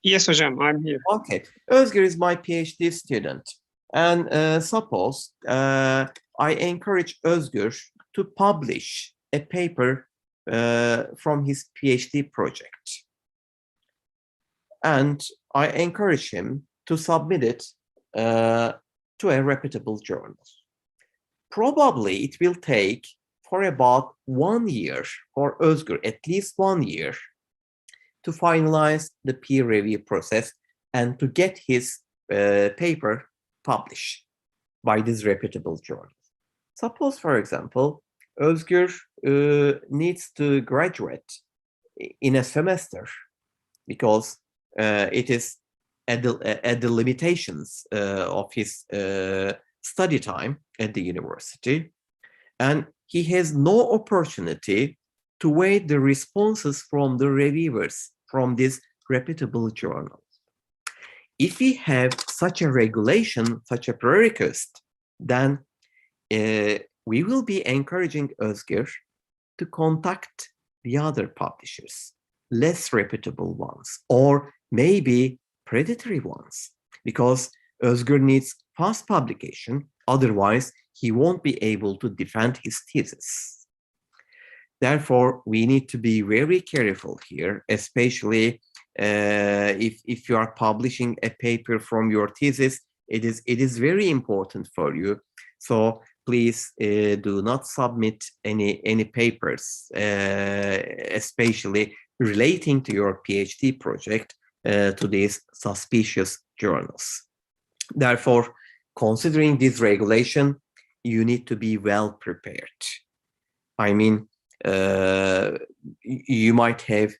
S6: Yes, hocam, I'm here.
S1: Okay, Özgür is my PhD student. And suppose I encourage Özgür to publish a paper from his PhD project. And I encourage him to submit it to a reputable journal. Probably it will take for about 1 year for Özgür, at least 1 year, to finalize the peer review process and to get his paper published by this reputable journal. Suppose, for example, Özgür needs to graduate in a semester, because it is at the limitations of his study time at the university, and he has no opportunity to wait the responses from the reviewers from this reputable journal. If we have such a regulation, such a prerequisite, then we will be encouraging Özgür to contact the other publishers. less reputable ones, or maybe predatory ones, because Özgür needs fast publication, otherwise he won't be able to defend his thesis. Therefore, we need to be very careful here, especially if you are publishing a paper from your thesis. It is very important for you. So please do not submit any papers, especially relating to your PhD project, to these suspicious journals. Therefore, considering this regulation, you need to be well prepared. I mean, you might have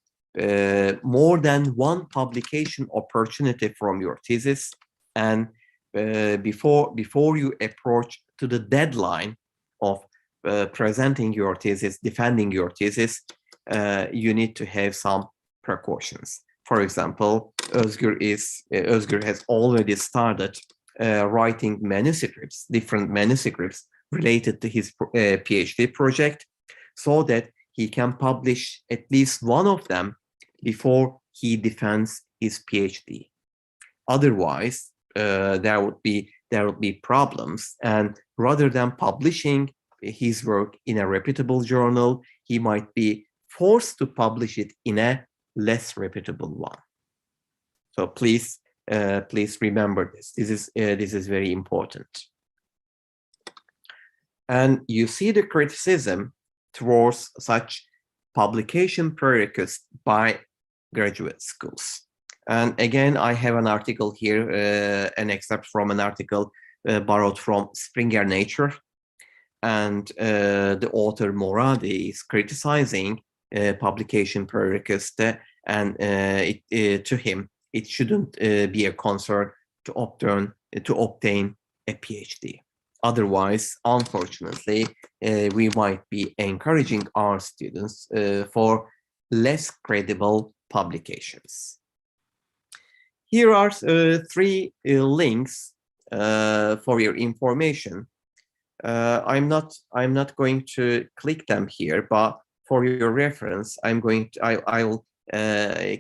S1: more than one publication opportunity from your thesis, and before you approach to the deadline of presenting your thesis, defending your thesis, you need to have some precautions. For example, Özgür has already started writing manuscripts, different manuscripts related to his PhD project, so that he can publish at least one of them before he defends his PhD. Otherwise, there would be problems, and rather than publishing his work in a reputable journal, he might be forced to publish it in a less reputable one. So please remember this. This is very important. And you see the criticism towards such publication prerequisites by graduate schools. And again, I have an article here, an excerpt from an article borrowed from Springer Nature. And the author Moradi is criticizing publication prerequisites, and to him, it shouldn't be a concern to obtain a PhD. Otherwise, unfortunately, we might be encouraging our students for less credible publications. Here are 3 links for your information. I'm not going to click them here, but for your reference, I'll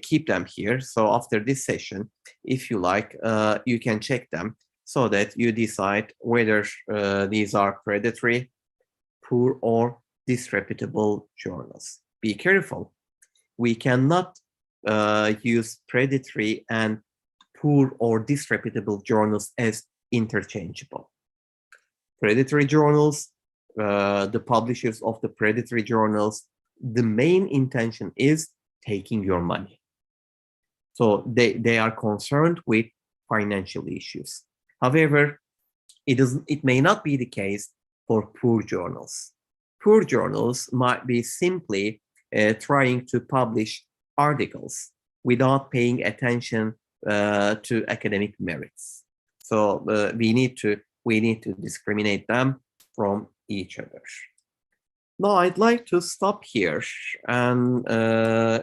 S1: keep them here. So after this session, if you like, you can check them so that you decide whether these are predatory, poor, or disreputable journals. Be careful. We cannot use predatory and poor or disreputable journals as interchangeable. Predatory journals, the publishers of the predatory journals, the main intention is taking your money. So they are concerned with financial issues. However, it may not be the case for poor journals. Poor journals might be simply trying to publish articles without paying attention to academic merits. So we need to discriminate them from each other. Now, I'd like to stop here and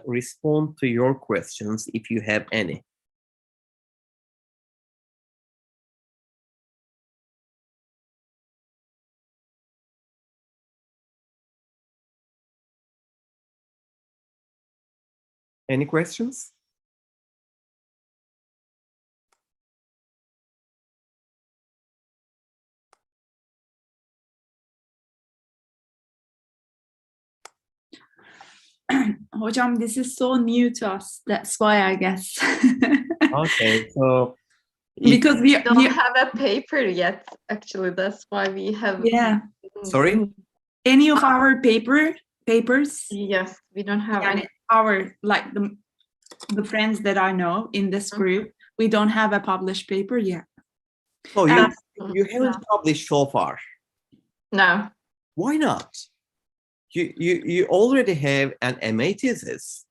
S1: respond to your questions if you have any. Any questions?
S7: Hocam, this is so new to us. That's why, I guess.
S1: Okay, so
S7: because we
S3: don't have a paper yet. Actually, that's why we have.
S7: Yeah.
S1: Sorry?
S7: Any of our papers?
S3: Yes, we don't have
S7: Yani
S3: any.
S7: our, like the friends that I know in this group, we don't have a published paper yet.
S1: Oh, you haven't published so far.
S3: No.
S1: Why not? You already have an MA thesis,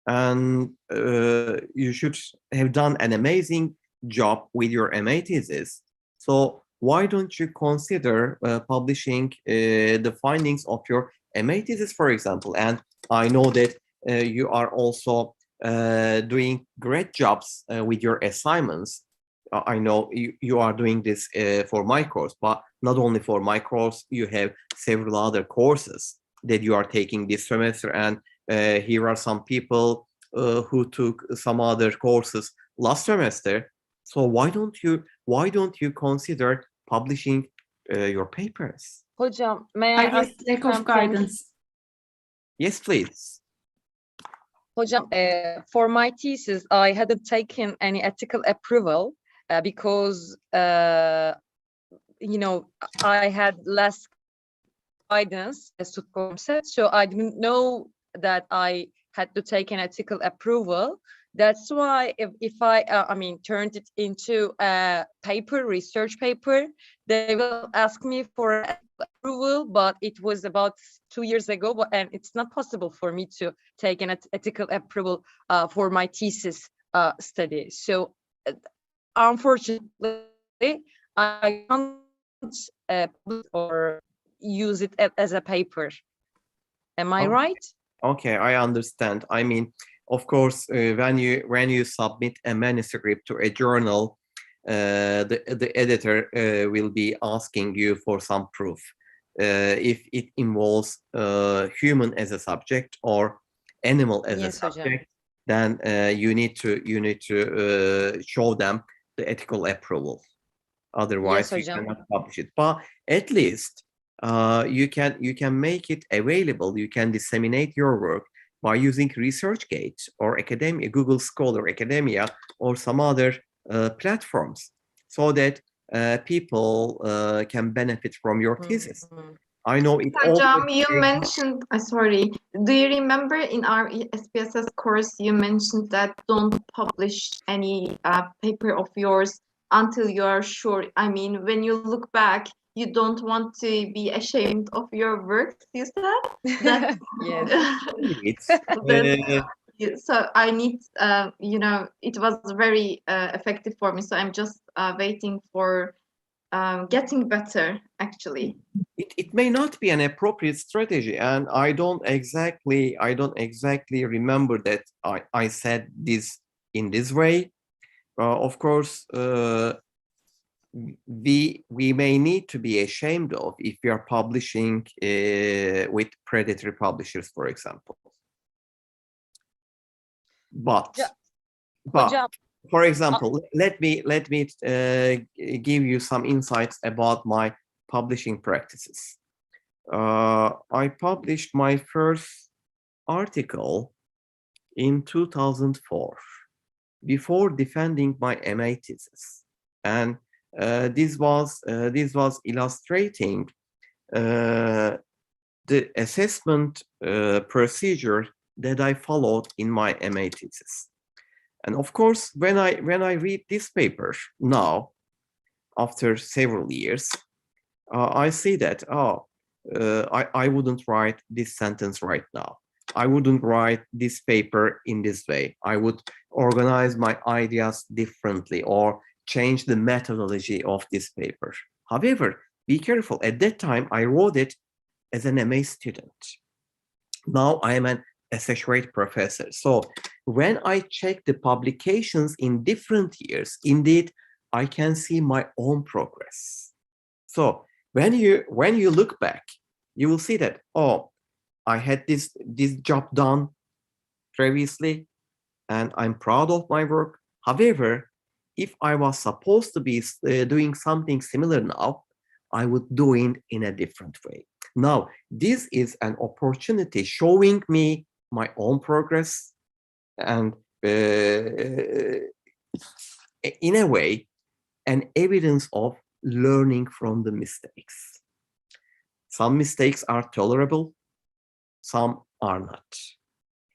S1: and you should have done an amazing job with your MA thesis. So why don't you consider publishing the findings of your MA thesis, for example? And I know that you are also doing great jobs with your assignments. I know you are doing this for my course, but not only for my course, you have several other courses that you are taking this semester, and here are some people who took some other courses last semester. So why don't you consider publishing your papers?
S5: Hocam, may I
S7: I guess
S5: ask
S7: lack of
S5: something?
S7: guidance.
S1: Yes, please.
S5: Hocam, for my thesis, I hadn't taken any ethical approval because, you know, I had less guidance as to concept, so I didn't know that I had to take an ethical approval. That's why if I mean, turned it into a paper, research paper, they will ask me for approval, but it was about 2 years ago, and it's not possible for me to take an ethical approval for my thesis study. So unfortunately, I can't publish or use it as a paper. Am I
S1: Oh.
S5: right?
S1: Okay, I understand. I mean, of course, when you submit a manuscript to a journal, the editor will be asking you for some proof. If it involves human as a subject or animal as a
S5: Yes, hocam.
S1: subject, then you need to show them the ethical approval. Otherwise,
S5: Yes,
S1: you
S5: hocam.
S1: cannot publish it. But at least you can make it available. You can disseminate your work by using ResearchGate or Academia, Google Scholar, Academia, or some other platforms, so that people can benefit from your thesis.
S5: Mhm.
S1: I know it
S3: Hocam, you
S1: always.
S3: mentioned, sorry, do you remember in our SPSS course, you mentioned that don't publish any paper of yours until you are sure. I mean, when you look back, you don't want to be ashamed of your work, you said? That,
S5: Yes.
S1: It's,
S3: so I need, you know, it was very effective for me. So I'm just waiting for getting better, actually.
S1: it may not be an appropriate strategy, and I don't exactly remember that I said this in this way. Of course, we may need to be ashamed of if we are publishing with predatory publishers, for example. But
S5: Hocam,
S1: for example, let me give you some insights about my publishing practices. I published my first article in 2004 before defending my MA thesis, and this was illustrating the assessment procedure that I followed in my MA thesis. And of course, when I read this paper now, after several years, I see that I wouldn't write this sentence right now. I wouldn't write this paper in this way. I would organize my ideas differently or change the methodology of this paper. However, be careful. At that time, I wrote it as an MA student. Now I am an associate professor. So when I check the publications in different years, indeed, I can see my own progress. So when you look back, you will see that, oh, I had this job done previously, and I'm proud of my work. However, if I was supposed to be doing something similar now, I would do it in a different way. Now, this is an opportunity showing me my own progress, and in a way, an evidence of learning from the mistakes. Some mistakes are tolerable, some are not.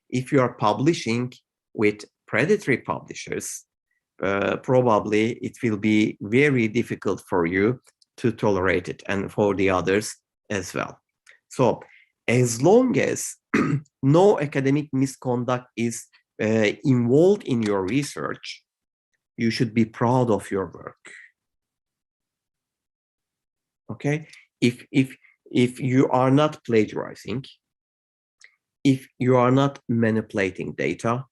S1: If you are publishing with predatory publishers, probably it will be very difficult for you to tolerate it, and for the others as well. So as long as no academic misconduct is involved in your research, you should be proud of your work. Okay, if you are not plagiarizing, if you are not manipulating data,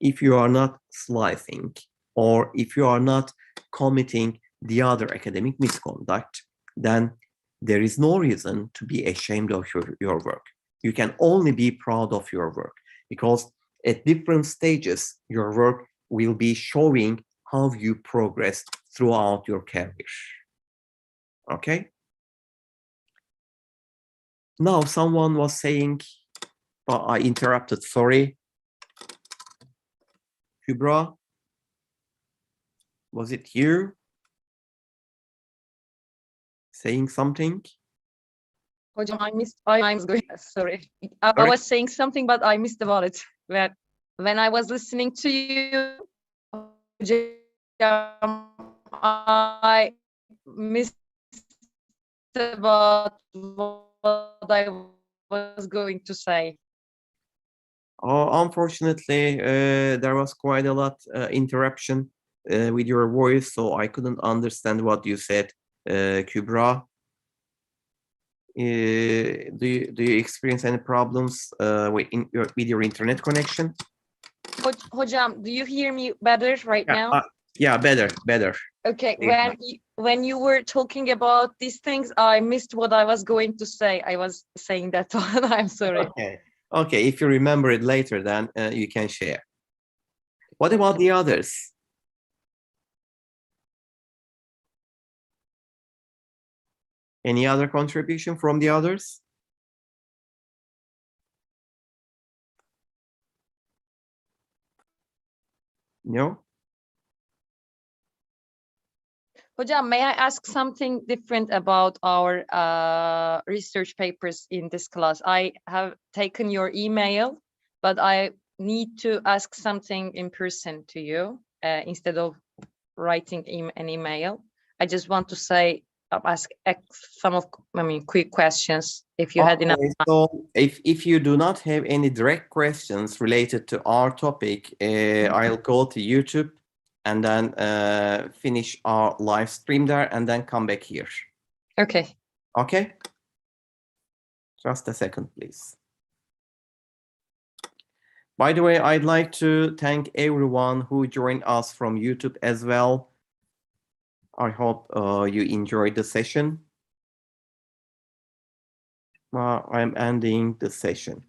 S1: if you are not slicing, or if you are not committing the other academic misconduct, then there is no reason to be ashamed of your work. You can only be proud of your work, because at different stages, your work will be showing how you progressed throughout your career. Okay? Now, someone was saying, I interrupted, sorry. Kübra, was it you saying something?
S5: Hocam, I was going, sorry. I
S1: Sorry?
S5: was saying something, but I missed about it. When I was listening to you, hocam, I missed about what I was going to say.
S1: Unfortunately, there was quite a lot interruption with your voice, so I couldn't understand what you said, Kübra. Do you experience any problems with your internet connection?
S5: Hocam, do you hear me better right now?
S1: Yeah, better.
S5: Okay,
S1: Yeah.
S5: when you were talking about these things, I missed what I was going to say. I was saying that one. I'm sorry.
S1: Okay. If you remember it later, then you can share. What about the others? Any other contribution from the others? No?
S5: Hocam, may I ask something different about our research papers in this class? I have taken your email, but I need to ask something in person to you instead of writing an email. I just want to say, ask some of, quick questions if you had enough.
S1: So if you do not have any direct questions related to our topic, I'll go to YouTube and then finish our live stream there and then come back here.
S5: Okay.
S1: Okay? Just a second, please. By the way, I'd like to thank everyone who joined us from YouTube as well. I hope you enjoyed the session. I'm ending the session.